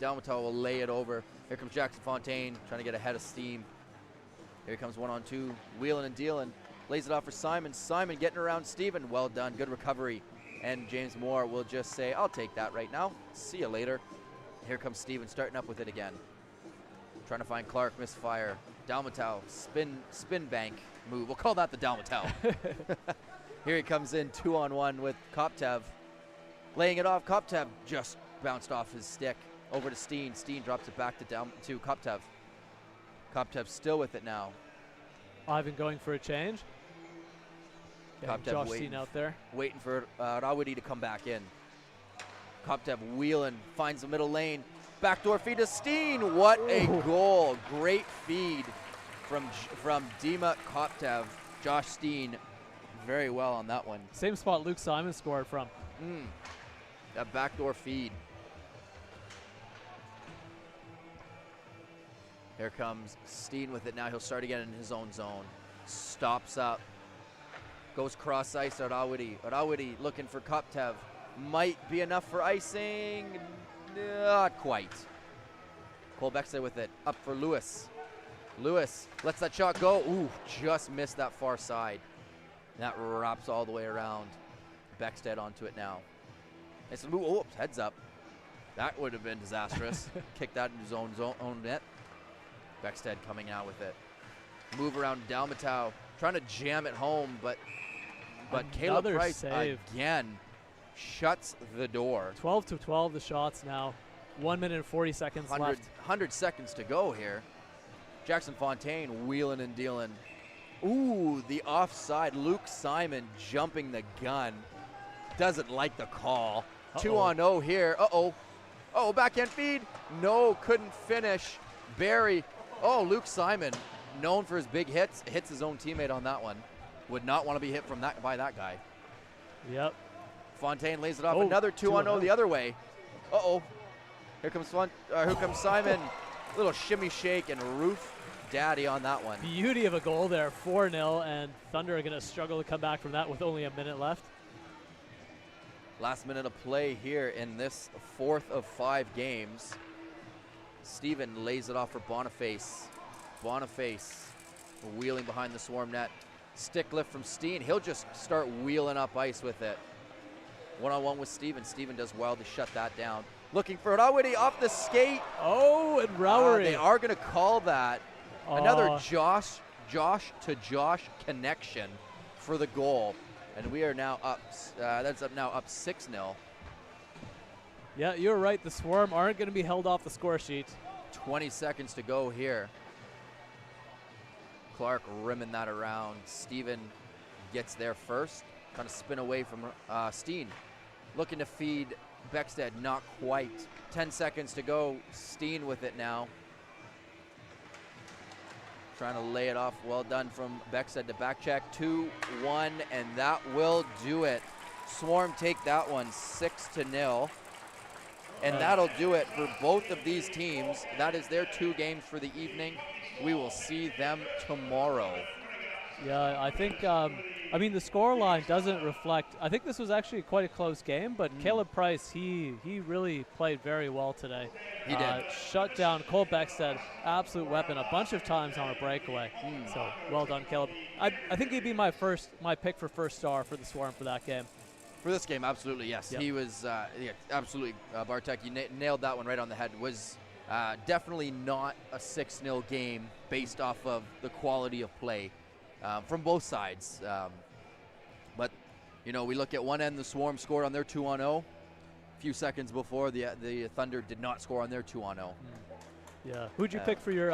Dalmatel will lay it over. Here comes Jackson Fontaine trying to get ahead of steam. Here comes 1-on-2, wheeling and dealing. Lays it off for Simon. Simon getting around Steven. Well done, good recovery. And James Moore will just say, I'll take that right now. See you later. Here comes Steven starting up with it again. Trying to find Clark, misfire. Dalmatel, spin bank move. We'll call that the Dalmatel. Here he comes in 2-on-1 with Koptev. Laying it off, Koptev just bounced off his stick. Over to Steen. Steen drops it back to Koptev. Koptev still with it now. Ivan going for a change. Josh Steen out there. Waiting for Rawadi to come back in. Koptev wheeling, finds the middle lane. Backdoor feed to Steen. What a goal. Great feed from Dima Koptev. Josh Steen very well on that one. Same spot Luke Simon scored from. That backdoor feed. Here comes Steen with it now. He'll start again in his own zone. Stops up. Goes cross ice at Rawadi. Rawadi looking for Koptev. Might be enough for icing. Not quite. Cole Beckstead with it. Up for Lewis. Lewis lets that shot go. Ooh, just missed that far side. That wraps all the way around. Beckstead onto it now. It's a move. Oh, heads up. That would have been disastrous. Kick that into his own net. Beckstead coming out with it. Move around Dalmatel. Trying to jam it home, but Caleb Price again shuts the door. 12 to 12 the shots now. 1 minute and 40 seconds left. 100 seconds to go here. Jackson Fontaine wheeling and dealing. Ooh, the offside. Luke Simon jumping the gun. Doesn't like the call. 2-on-0 here. Oh, backhand feed. No, couldn't finish. Barry. Oh, Luke Simon, known for his big hits, hits his own teammate on that one. Would not want to be hit by that guy. Yep. Fontaine lays it off. Another 2-on-0 the other way. Here comes Simon. Little shimmy shake and roof daddy on that one. Beauty of a goal there. 4-0, and Thunder are going to struggle to come back from that with only a minute left. Last minute of play here in this 4th of 5 games. Steven lays it off for Boniface. Boniface wheeling behind the Swarm net. Stick lift from Steen. He'll just start wheeling up ice with it. 1-on-1 with Steven. Steven does well to shut that down. Looking for Rawadi off the skate. Oh, and Rowery. They are going to call that. Another Josh to Josh connection for the goal. And we are now up, up 6-0. Yeah, you're right. The Swarm aren't going to be held off the score sheet. 20 seconds to go here. Clark rimming that around. Steven gets there first. Trying to spin away from Steen. Looking to feed Beckstead, not quite. 10 seconds to go. Steen with it now. Trying to lay it off. Well done from Beckstead to back check. 2-1, and that will do it. Swarm take that one 6-0. And that'll do it for both of these teams. That is their 2 games for the evening. We will see them tomorrow. Yeah, I think, the score line doesn't reflect. I think this was actually quite a close game, but Caleb Price, he really played very well today. He did. Shut down Cole Beckstead, absolute weapon, a bunch of times on a breakaway. So well done, Caleb. I think he'd be my pick for first star for the Swarm for that game. For this game, absolutely, yes. Yep. He was, absolutely, Bartek, you nailed that one right on the head. Was definitely not a 6-0 game based off of the quality of play from both sides. But, we look at one end, the Swarm scored on their 2-on-0. A few seconds before, the Thunder did not score on their 2-on-0. Yeah. Who'd you pick for your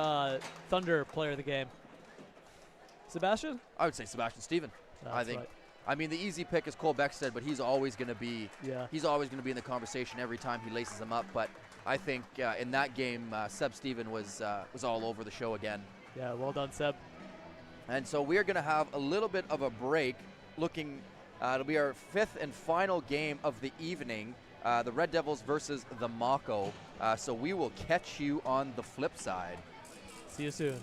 Thunder player of the game? Sebastian? I would say Sebastian Steven. That's I think. Right. I mean, the easy pick is Cole Beckstead, but he's always going to be he's always going to be in the conversation every time he laces him up. But I think in that game, Seb Steven was all over the show again. Yeah, well done, Seb. And so we're going to have a little bit of a break. It'll be our 5th and final game of the evening. The Red Devils versus the Mako. So we will catch you on the flip side. See you soon.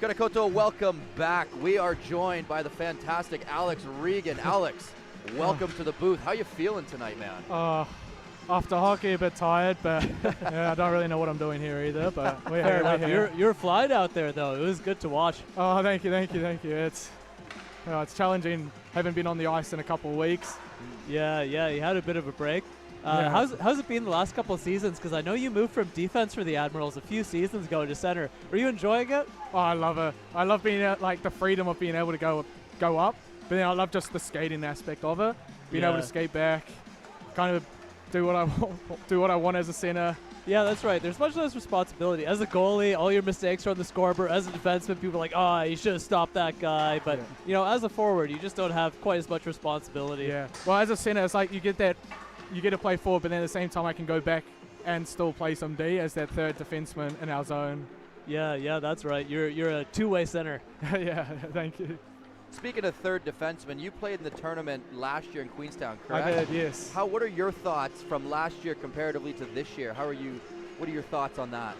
Kanakoto, welcome back. We are joined by the fantastic Alex Regan. Alex, welcome to the booth. How you feeling tonight, man? After hockey, a bit tired, but yeah, I don't really know what I'm doing here either. But we're Fair here. enough. We're here. You're flying out there, though. It was good to watch. Oh, thank you. It's challenging. Haven't been on the ice in a couple of weeks. Yeah, you had a bit of a break. Yeah. How's it been the last couple of seasons? Because I know you moved from defense for the Admirals a few seasons ago to center. Are you enjoying it? Oh, I love it. I love being like the freedom of being able to go up, but then I love just the skating aspect of it. Being able to skate back, kind of do what I want as a center. Yeah, that's right. There's much less responsibility. As a goalie, all your mistakes are on the scoreboard. As a defenseman, people are like, oh, you should have stopped that guy. But, as a forward, you just don't have quite as much responsibility. Yeah. Well, as a center, it's like you get to play forward, but then at the same time, I can go back and still play some D as that third defenseman in our zone. Yeah, that's right. You're a two-way center. Yeah, thank you. Speaking of third defenseman, you played in the tournament last year in Queenstown, correct? I did, yes. What are your thoughts from last year comparatively to this year? What are your thoughts on that?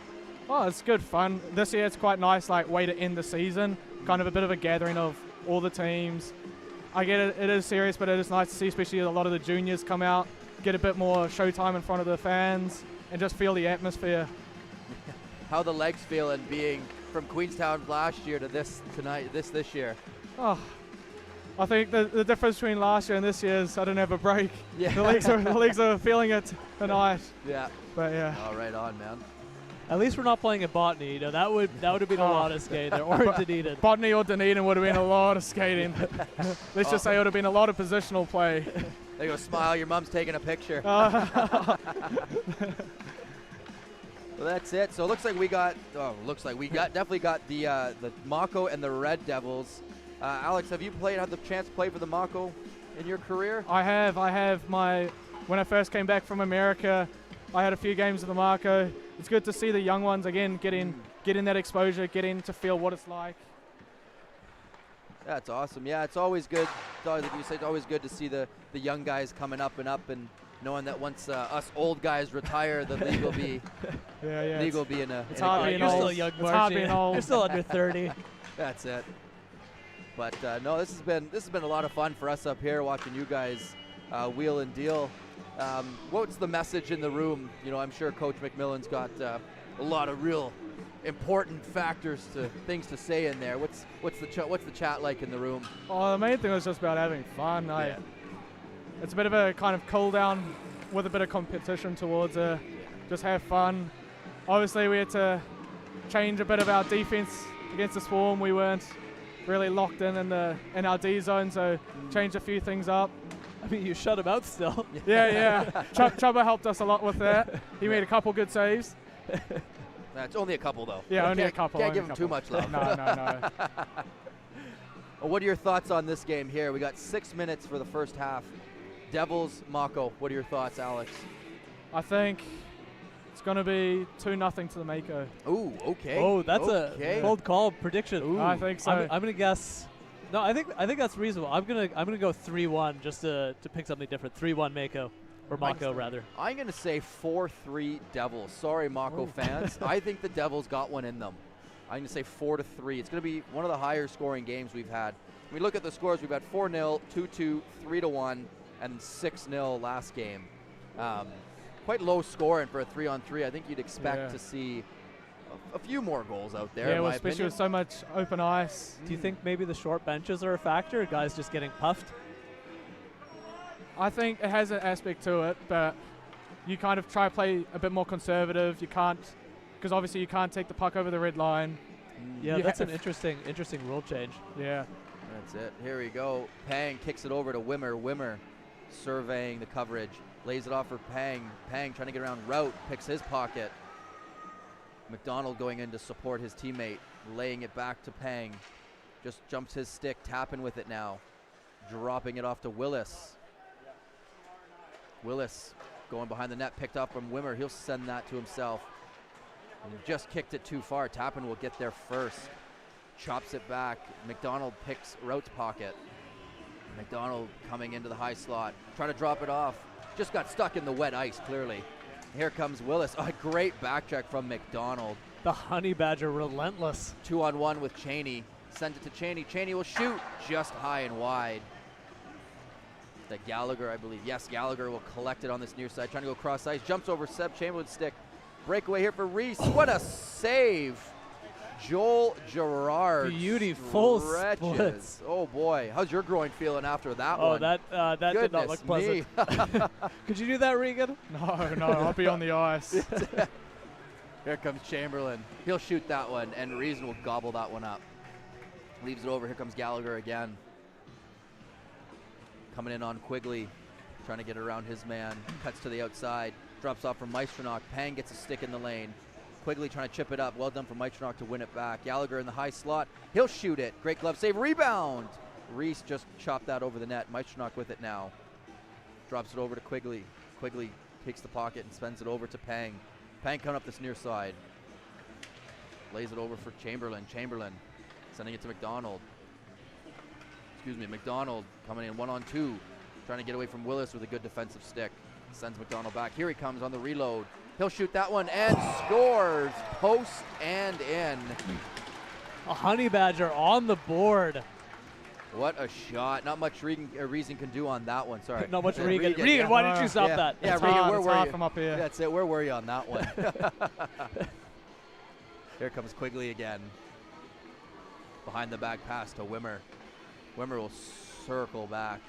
Oh, it's good fun. This year it's quite nice, like way to end the season. Kind of a bit of a gathering of all the teams. I get it is serious, but it is nice to see, especially a lot of the juniors come out, get a bit more showtime in front of the fans, and just feel the atmosphere. How the legs feeling being from Queenstown last year to this year? Oh, I think the difference between last year and this year is I didn't have a break. Yeah. The legs are feeling it tonight. Yeah. But yeah. All right on, man. At least we're not playing at Botany. That would have been a lot of skating there, or Dunedin. Botany or Dunedin would have been a lot of skating. Let's just say it would have been a lot of positional play. There you go, smile. Your mom's taking a picture. Well, that's it. So it looks like we definitely got the Mako and the Red Devils. Alex, have you had the chance to play for the Mako in your career? I have. When I first came back from America, I had a few games with the Mako. It's good to see the young ones again getting that exposure, getting to feel what it's like. That's awesome. Yeah, it's always good. Like you said, it's always good to see the young guys coming up and knowing that once us old guys retire, the league will be league will be in a. It's hard being You're old. still young, It's hard being old. You're still under 30. That's it. But no, this has been a lot of fun for us up here watching you guys wheel and deal. What's the message in the room? I'm sure Coach McMillan's got a lot of real important things to say in there. What's the chat like in the room? Oh, the main thing was just about having fun. It's a bit of a kind of cool down with a bit of competition towards it. Just have fun. Obviously, we had to change a bit of our defense against the Swarm. We weren't really locked in our D zone, so changed a few things up. I mean, you shut him out still. Yeah. Chubba helped us a lot with that. He made a couple good saves. That's only a couple, though. Yeah, only a couple. Can't give him too much love. No. Well, what are your thoughts on this game here? We got 6 minutes for the first half. Devils, Mako. What are your thoughts, Alex? I think it's going to be 2-0 to the Mako. Ooh, okay. Oh, that's a bold call prediction. Ooh. I think so. I'm going to guess. No, I think that's reasonable. I'm gonna go 3-1 just to pick something different. 3-1 Mako. Or Mako, rather. I'm going to say 4-3 Devils. Sorry, Mako fans. I think the Devils got one in them. I'm going to say 4-3. It's going to be one of the higher scoring games we've had. When we look at the scores, we've got 4-0, 2-2, 3-1, and 6-0 last game. Quite low scoring for a 3-on-3. I think you'd expect to see a few more goals out there. Yeah, well, especially with so much open ice. Do you think maybe the short benches are a factor? Guys just getting puffed? I think it has an aspect to it, but you kind of try to play a bit more conservative. You can't, because obviously you can't take the puck over the red line. Yeah, that's an interesting rule change. Yeah. That's it. Here we go. Pang kicks it over to Wimmer. Wimmer surveying the coverage. Lays it off for Pang. Pang trying to get around Rout. Picks his pocket. McDonald going in to support his teammate. Laying it back to Pang. Just jumps his stick. Tapping with it now. Dropping it off to Willis. Willis going behind the net. Picked up from Wimmer. He'll send that to himself. And just kicked it too far. Tappan will get there first. Chops it back. McDonald picks Rout's pocket. McDonald coming into the high slot. Trying to drop it off. Just got stuck in the wet ice, clearly. Here comes Willis. Oh, a great back check from McDonald. The Honey Badger relentless. 2-on-1 with Cheney. Sends it to Cheney. Cheney will shoot just high and wide. That Gallagher, I believe. Yes, Gallagher will collect it on this near side. Trying to go cross ice. Jumps over Seb Chamberlain's stick. Breakaway here for Reese. What a save. Joel Gerard. Beautiful stretches. splits. Oh boy. How's your groin feeling after that Oh, one? that did not look pleasant. Could you do that, Regan? No, I'll be on the ice. Here comes Chamberlain. He'll shoot that one, and Reason will gobble that one up. Leaves it over. Here comes Gallagher again. Coming in on Quigley. Trying to get around his man. Cuts to the outside. Drops off from Maestronach. Pang gets a stick in the lane. Quigley trying to chip it up. Well done from Maestronach to win it back. Gallagher in the high slot. He'll shoot it. Great glove save. Rebound. Reese just chopped that over the net. Maestronach with it now. Drops it over to Quigley. Quigley takes the pocket and spends it over to Pang. Pang coming up this near side. Lays it over for Chamberlain. Chamberlain sending it to McDonald. Excuse me, McDonald coming in 1-on-2. Trying to get away from Willis with a good defensive stick. Sends McDonald back. Here he comes on the reload. He'll shoot that one and scores. Post and in. A Honey Badger on the board. What a shot. Not much Reason can do on that one. Sorry. Not much Yeah, Regan. Regan, yeah. why didn't you stop that? Yeah, It's Regan, hard, where it's were hard you? from up here. That's it. Where were you on that one? Here comes Quigley again. Behind the back pass to Wimmer. Wimmer will circle back.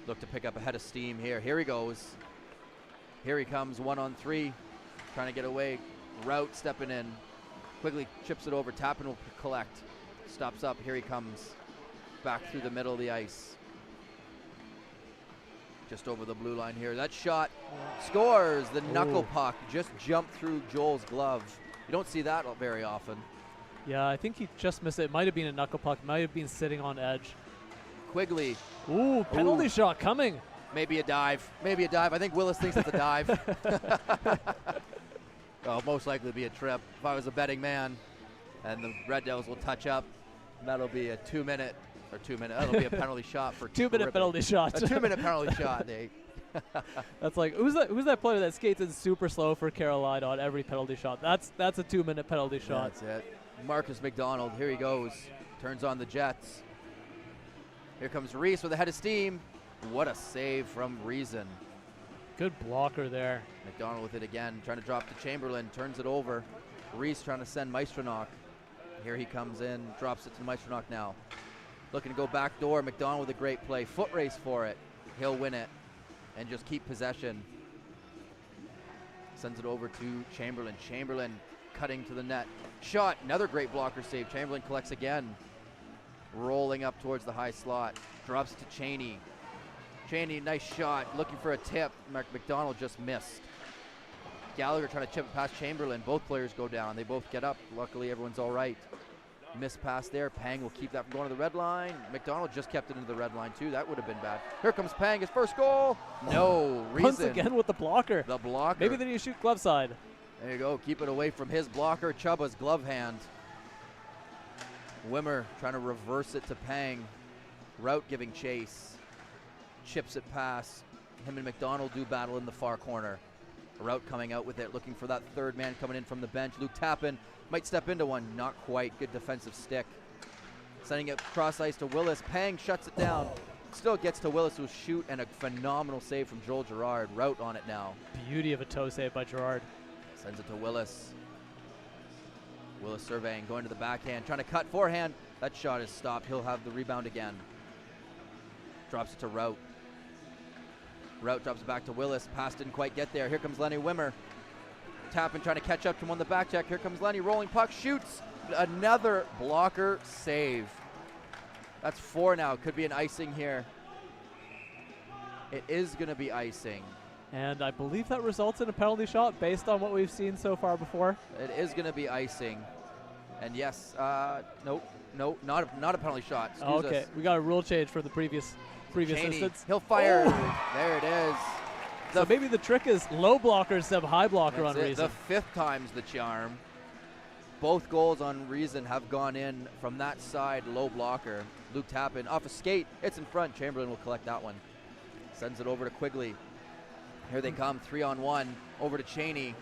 Look to pick up a head of steam here. Here he goes. Here he comes, 1-on-3. Trying to get away. Route stepping in. Quigley chips it over. Tappan will collect. Stops up. Here he comes. Back through the middle of the ice. Just over the blue line here. That shot scores. The knuckle puck just jumped through Joel's glove. You don't see that very often. Yeah, I think he just missed it. It might have been a knuckle puck. Might have been sitting on edge. Quigley. Ooh, penalty shot coming. Maybe a dive. Maybe a dive. I think Willis thinks it's a dive. Oh, most likely be a trip. If I was a betting man, and the Red Devils will touch up, that'll be a 2-minute, that'll be a penalty shot for 2-minute penalty shot. A 2-minute penalty shot, Nate. That's like, who's that player that skates in super slow for Carolina on every penalty shot? That's a 2-minute penalty shot. That's it. Marcus McDonald, here he goes. Turns on the Jets. Here comes Reese with a head of steam. What a save from Reason. Good blocker there. McDonald with it again, trying to drop to Chamberlain, turns it over. Reese trying to send Maestronach. Here he comes in, drops it to Maestronach now. Looking to go back door. McDonald with a great play. Foot race for it. He'll win it and just keep possession. Sends it over to Chamberlain. Chamberlain cutting to the net. Shot, another great blocker save. Chamberlain collects again. Rolling up towards the high slot. Drops to Cheney. Cheney, nice shot. Looking for a tip. McDonald just missed. Gallagher trying to chip it past Chamberlain. Both players go down. They both get up. Luckily, everyone's all right. Missed pass there. Pang will keep that from going to the red line. McDonald just kept it into the red line, too. That would have been bad. Here comes Pang. His first goal. No. Reason. Once again with the blocker. The blocker. Maybe they need to shoot glove side. There you go. Keep it away from his blocker. Chubba's glove hand. Wimmer trying to reverse it to Pang. Route giving chase. Chips it past. Him and McDonald do battle in the far corner. Route coming out with it, looking for that third man coming in from the bench. Luke Tappan might step into one. Not quite. Good defensive stick. Sending it cross ice to Willis. Pang shuts it down. Still gets to Willis, who'll shoot, and a phenomenal save from Joel Gerard. Route on it now. Beauty of a toe save by Gerard. Sends it to Willis. Willis surveying, going to the backhand, trying to cut forehand. That shot is stopped. He'll have the rebound again. Drops it to Route. Route drops it back to Willis. Pass didn't quite get there. Here comes Lenny Wimmer. Tappan trying to catch up to him on the back check. Here comes Lenny, rolling puck, shoots. Another blocker save. That's 4 now. Could be an icing here. It is going to be icing. And I believe that results in a penalty shot based on what we've seen so far before. It is going to be icing. And yes, nope, not a penalty shot. Excuse Okay, us. we got a rule change for the previous Cheney, instance. he'll fire. Oh. There it is. So maybe the trick is low blocker instead of high blocker on That's it. Reason. The 5th time's the charm. Both goals on Reason have gone in from that side, low blocker. Luke Tappan off a skate. It's in front. Chamberlain will collect that one. Sends it over to Quigley. Here they come, 3-on-1. Over to Cheney.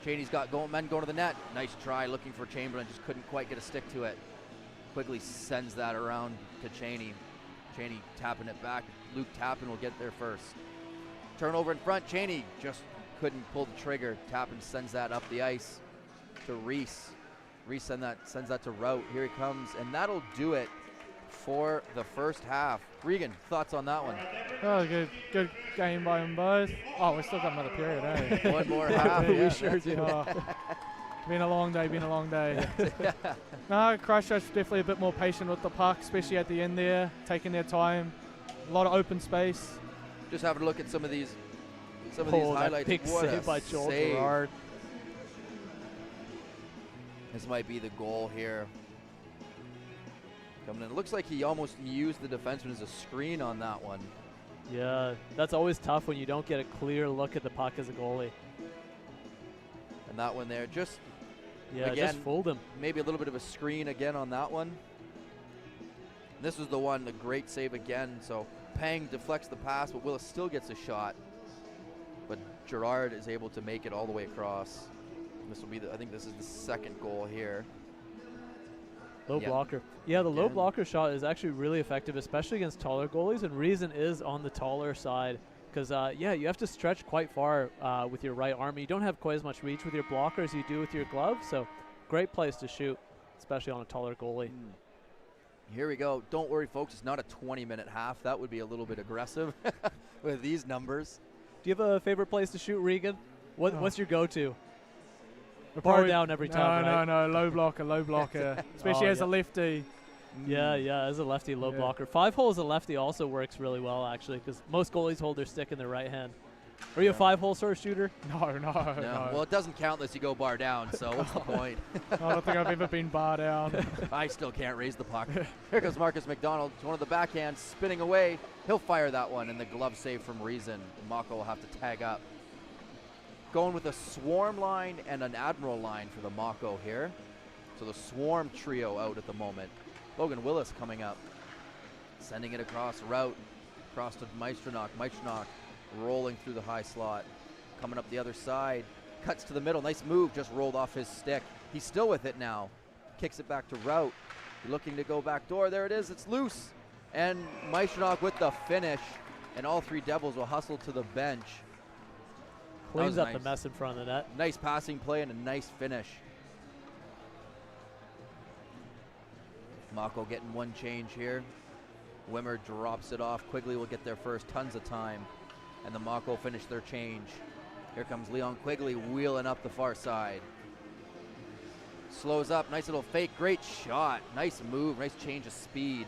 Cheney's got men going to the net. Nice try looking for Chamberlain, just couldn't quite get a stick to it. Quigley sends that around to Cheney. Cheney tapping it back. Luke Tappan will get there first. Turnover in front. Cheney just couldn't pull the trigger. Tappan sends that up the ice to Reese. Reese sends that to Rout. Here he comes, and that'll do it for the first half. Regan, thoughts on that one? Oh, good game by them both. Oh, we still got another period, eh? One more half. We sure do. Oh, been a long day. No, Christchurch definitely a bit more patient with the puck, especially at the end there, taking their time. A lot of open space. Just having a look at some of these That highlights. big What save a by Joel save. Gerard. This might be the goal here. Coming in. It looks like he almost used the defenseman as a screen on that one. Yeah, that's always tough when you don't get a clear look at the puck as a goalie. And that one there, just Yeah, again, just fooled him. maybe a little bit of a screen again on that one. This was the one, the great save again. So Pang deflects the pass, but Willis still gets a shot. But Gerard is able to make it all the way across. This will be I think this is the second goal here. Low Yep. blocker. Yeah, the low Again. blocker shot is actually really effective, especially against taller goalies, and reason is on the taller side. Because, yeah, you have to stretch quite far with your right arm. You don't have quite as much reach with your blocker as you do with your glove, so great place to shoot, especially on a taller goalie. Here we go. Don't worry, folks. It's not a 20-minute half. That would be a little bit aggressive with these numbers. Do you have a favorite place to shoot, Regan? What's your go-to? Bar Probably- down every time, right? No, low blocker. Especially Oh, as a lefty. Yeah, as a lefty low Yeah. blocker. 5-hole as a lefty also works really well, actually, because most goalies hold their stick in their right hand. Are you a 5-hole sort of shooter? No. Well, it doesn't count unless you go bar down, so what's the point? I don't think I've ever been bar down. I still can't raise the puck. Here goes Marcus McDonald. One of the backhands spinning away. He'll fire that one, and the glove save from Reason. Mako will have to tag up. Going with a Swarm line and an Admiral line for the Mako here. So the Swarm trio out at the moment. Logan Willis coming up. Sending it across route. Across to Maestronach. Maestronach rolling through the high slot. Coming up the other side. Cuts to the middle. Nice move. Just rolled off his stick. He's still with it now. Kicks it back to route. Looking to go back door. There it is. It's loose. And Maestronach with the finish. And all three Devils will hustle to the bench. Cleans was up nice. the mess in front of the net. Nice passing play and a nice finish. Mako getting one change here. Wimmer drops it off. Quigley will get there first. Tons of time. And the Mako finish their change. Here comes Leon Quigley wheeling up the far side. Slows up. Nice little fake. Great shot. Nice move. Nice change of speed.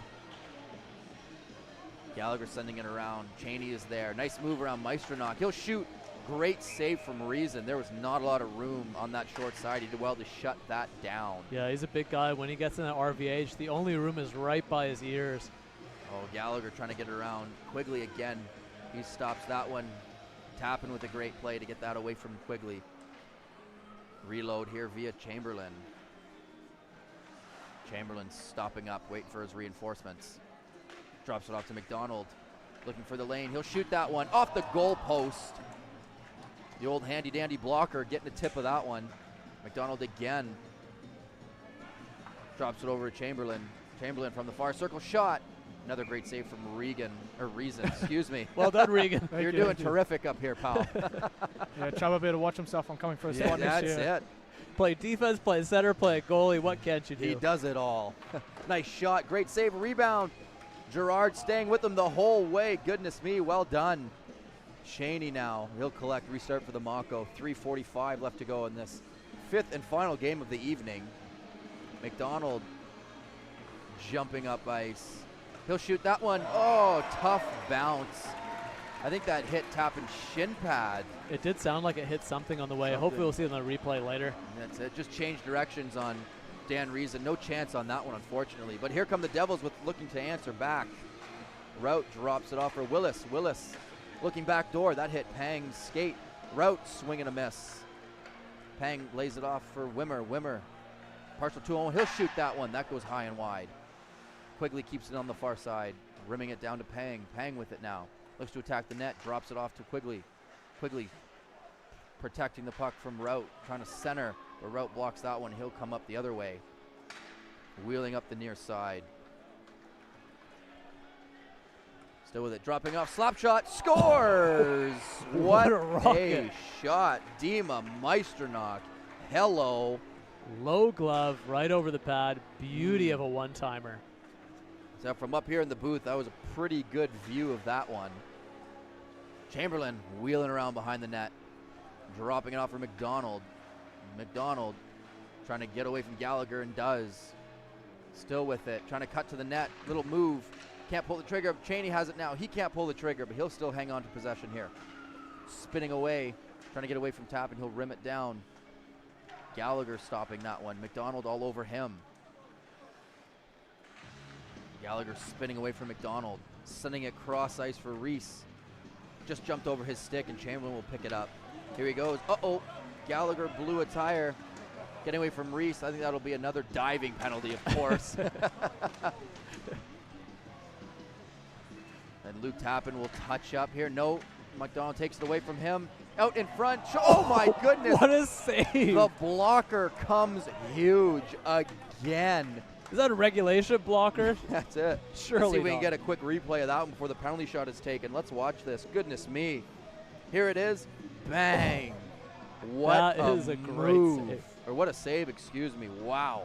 Gallagher sending it around. Cheney is there. Nice move around Maestronach. He'll shoot. Great save from Reason. There was not a lot of room on that short side. He did well to shut that down. Yeah, he's a big guy. When he gets in that RVH, the only room is right by his ears. Oh, Gallagher trying to get it around. Quigley again. He stops that one. Tapping with a great play to get that away from Quigley. Reload here via Chamberlain. Chamberlain stopping up, waiting for his reinforcements. Drops it off to McDonald. Looking for the lane. He'll shoot that one off the goal post. The old handy-dandy blocker getting the tip of that one. McDonald again. Drops it over to Chamberlain. Chamberlain from the far circle shot. Another great save from Reason, excuse me. Well done, Regan. You're doing terrific up here, pal. Yeah, Chuba better watch himself on coming for a spot next that's year. it. Play defense, play center, play goalie. What can't you do? He does it all. Nice shot, great save, rebound. Gerard staying with him the whole way. Goodness me, well done. Cheney now, he'll collect, restart for the Mako. 3:45 left to go in this fifth and final game of the evening. McDonald jumping up ice. He'll shoot that one. Oh, tough bounce. I think that hit Tappan's shin pad. It did sound like it hit something on the way. Hopefully we'll see it on the replay later. That's it. Just changed directions on Dan Reason. No chance on that one, unfortunately. But here come the Devils with looking to answer back. Rout drops it off for Willis. Willis looking back door. That hit Pang's skate. Rout swing and a miss. Pang lays it off for Wimmer. Wimmer, partial 2-0. He'll shoot that one. That goes high and wide. Quigley keeps it on the far side, rimming it down to Pang. Pang with it now. Looks to attack the net. Drops it off to Quigley. Quigley protecting the puck from Rout, trying to center, but Rout blocks that one. He'll come up the other way, wheeling up the near side. Still with it, dropping off, slap shot, scores! What a rocket. shot. Dima Meisternock, hello. Low glove right over the pad. Beauty of a one-timer. So from up here in the booth, that was a pretty good view of that one. Chamberlain wheeling around behind the net, dropping it off for McDonald. McDonald trying to get away from Gallagher and does. Still with it, trying to cut to the net, little move. Can't pull the trigger. Cheney has it now. He can't pull the trigger, but he'll still hang on to possession here. Spinning away, trying to get away from Tappan. He'll rim it down. Gallagher stopping that one. McDonald all over him. Gallagher spinning away from McDonald, sending it cross ice for Reese. Just jumped over his stick, and Chamberlain will pick it up. Here he goes. Uh-oh. Gallagher blew a tire. Getting away from Reese. I think that'll be another diving penalty, of course. And Luke Tappan will touch up here. No, McDonald takes it away from him. Out in front. Oh my goodness. What a save. The blocker comes huge again. Is that a regulation blocker? That's it. Surely Let's see if we not. can get a quick replay of that one before the penalty shot is taken. Let's watch this. Goodness me. Here it is. Bang. What That is a great move. save. Or what a save, excuse me. Wow.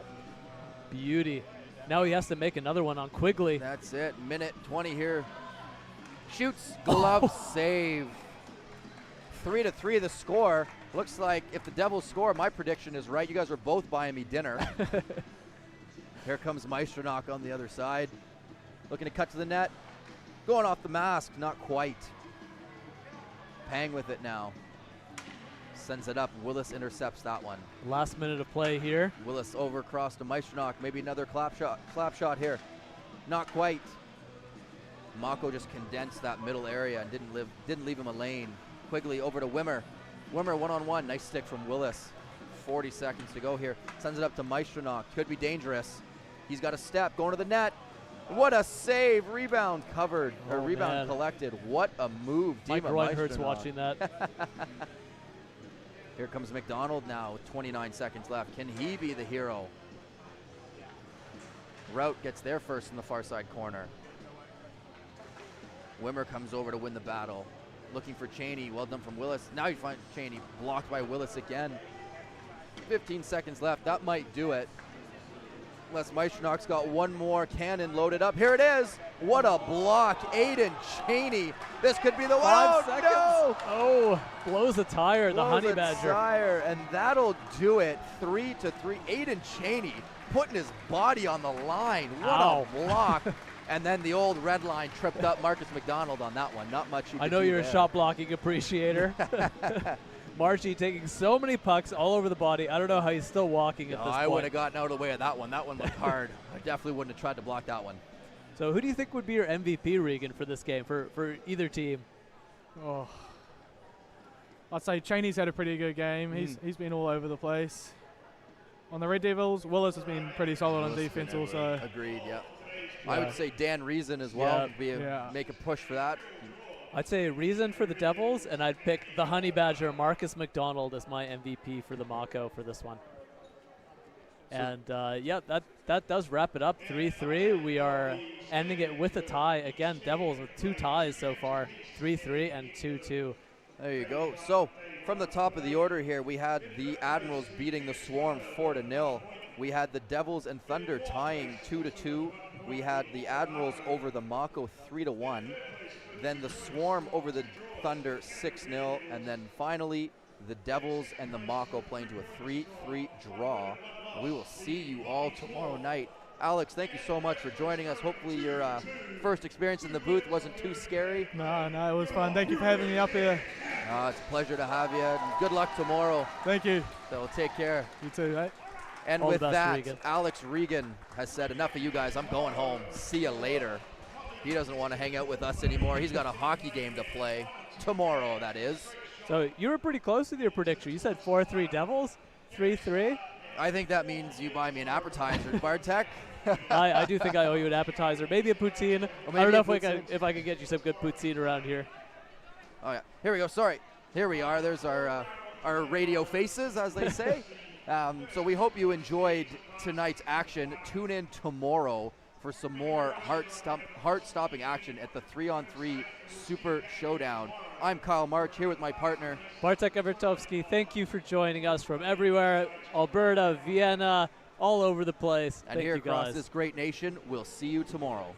Beauty. Now he has to make another one on Quigley. That's it. Minute 20 here. Shoots, glove save. 3-3 the score. Looks like if the Devils score, my prediction is right. You guys are both buying me dinner. Here comes Meisternock on the other side. Looking to cut to the net. Going off the mask, not quite. Pang with it now. Sends it up. Willis intercepts that one. Last minute of play here. Willis over across to Meisternock. Maybe another clap shot here. Not quite. Mako just condensed that middle area and didn't leave him a lane. Quigley over to Wimmer. Wimmer one-on-one. Nice stick from Willis. 40 seconds to go here. Sends it up to Meisternock. Could be dangerous. He's got a step going to the net. What a save. Rebound covered. Or Oh, rebound man. collected. What a move. My Dima groin hurts Meisternock. watching that. Here comes McDonald now with 29 seconds left. Can he be the hero? Rout gets there first in the far side corner. Wimmer comes over to win the battle. Looking for Cheney. Well done from Willis. Now you find Cheney blocked by Willis again. 15 seconds left. That might do it. Unless Meisternock's got one more cannon loaded up. Here it is. What a block. Aiden Cheney. This could be the one. 5 seconds. No! Oh, blows a tire, the Blows Honey a Badger. tire, and that'll do it. 3-3. Aiden Cheney putting his body on the line. What Ow. a block. And then the old red line tripped up Marcus McDonald on that one. Not much you I could know do you're there. a shot blocking appreciator. Marshy taking so many pucks all over the body. I don't know how he's still walking at No, this I point. would have gotten out of the way of that one. That one looked hard. I definitely wouldn't have tried to block that one. So who do you think would be your MVP, Regan, for this game, for either team? Oh, I'd say Cheney's had a pretty good game. He's been all over the place. On the Red Devils, Willis has been pretty solid on defense also. Agreed, yeah. I would say Dan Reason as well. Make a push for that. I'd say Reason for the Devils, and I'd pick the Honey Badger, Marcus McDonald, as my MVP for the Mako for this one. And yeah, that does wrap it up. 3-3. We are ending it with a tie. Again, Devils with 2 ties so far. 3-3 and 2-2. There you go. So from the top of the order here, we had the Admirals beating the Swarm 4-0. We had the Devils and Thunder tying 2-2. We had the Admirals over the Mako 3-1. Then the Swarm over the Thunder 6-0. And then finally, the Devils and the Mako playing to a 3-3 draw. We will see you all tomorrow night. Alex, thank you so much for joining us. Hopefully your first experience in the booth wasn't too scary. No, it was fun. Thank you for having me up here. It's a pleasure to have you. And good luck tomorrow. Thank you. So take care. You too, mate. And All the with best, that, Regan. Alex Regan has said, enough of you guys. I'm going home. See you later. He doesn't want to hang out with us anymore. He's got a hockey game to play tomorrow, that is. So you were pretty close with your prediction. You said 4-3 Devils, 3-3. I think that means you buy me an appetizer, Bartek. I do think I owe you an appetizer, maybe a poutine. Or I don't maybe know a poutine. if I could get you some good poutine around here. Oh, yeah. Here we go. Sorry. Here we are. There's our our radio faces, as they say. So we hope you enjoyed tonight's action. Tune in tomorrow for some more heart-stopping action at the 3-on-3 Super Showdown. I'm Kyle March here with my partner Bartek Evertovsky. Thank you for joining us from everywhere, Alberta, Vienna, all over the place. and Thank here you across guys. this great nation. We'll see you tomorrow.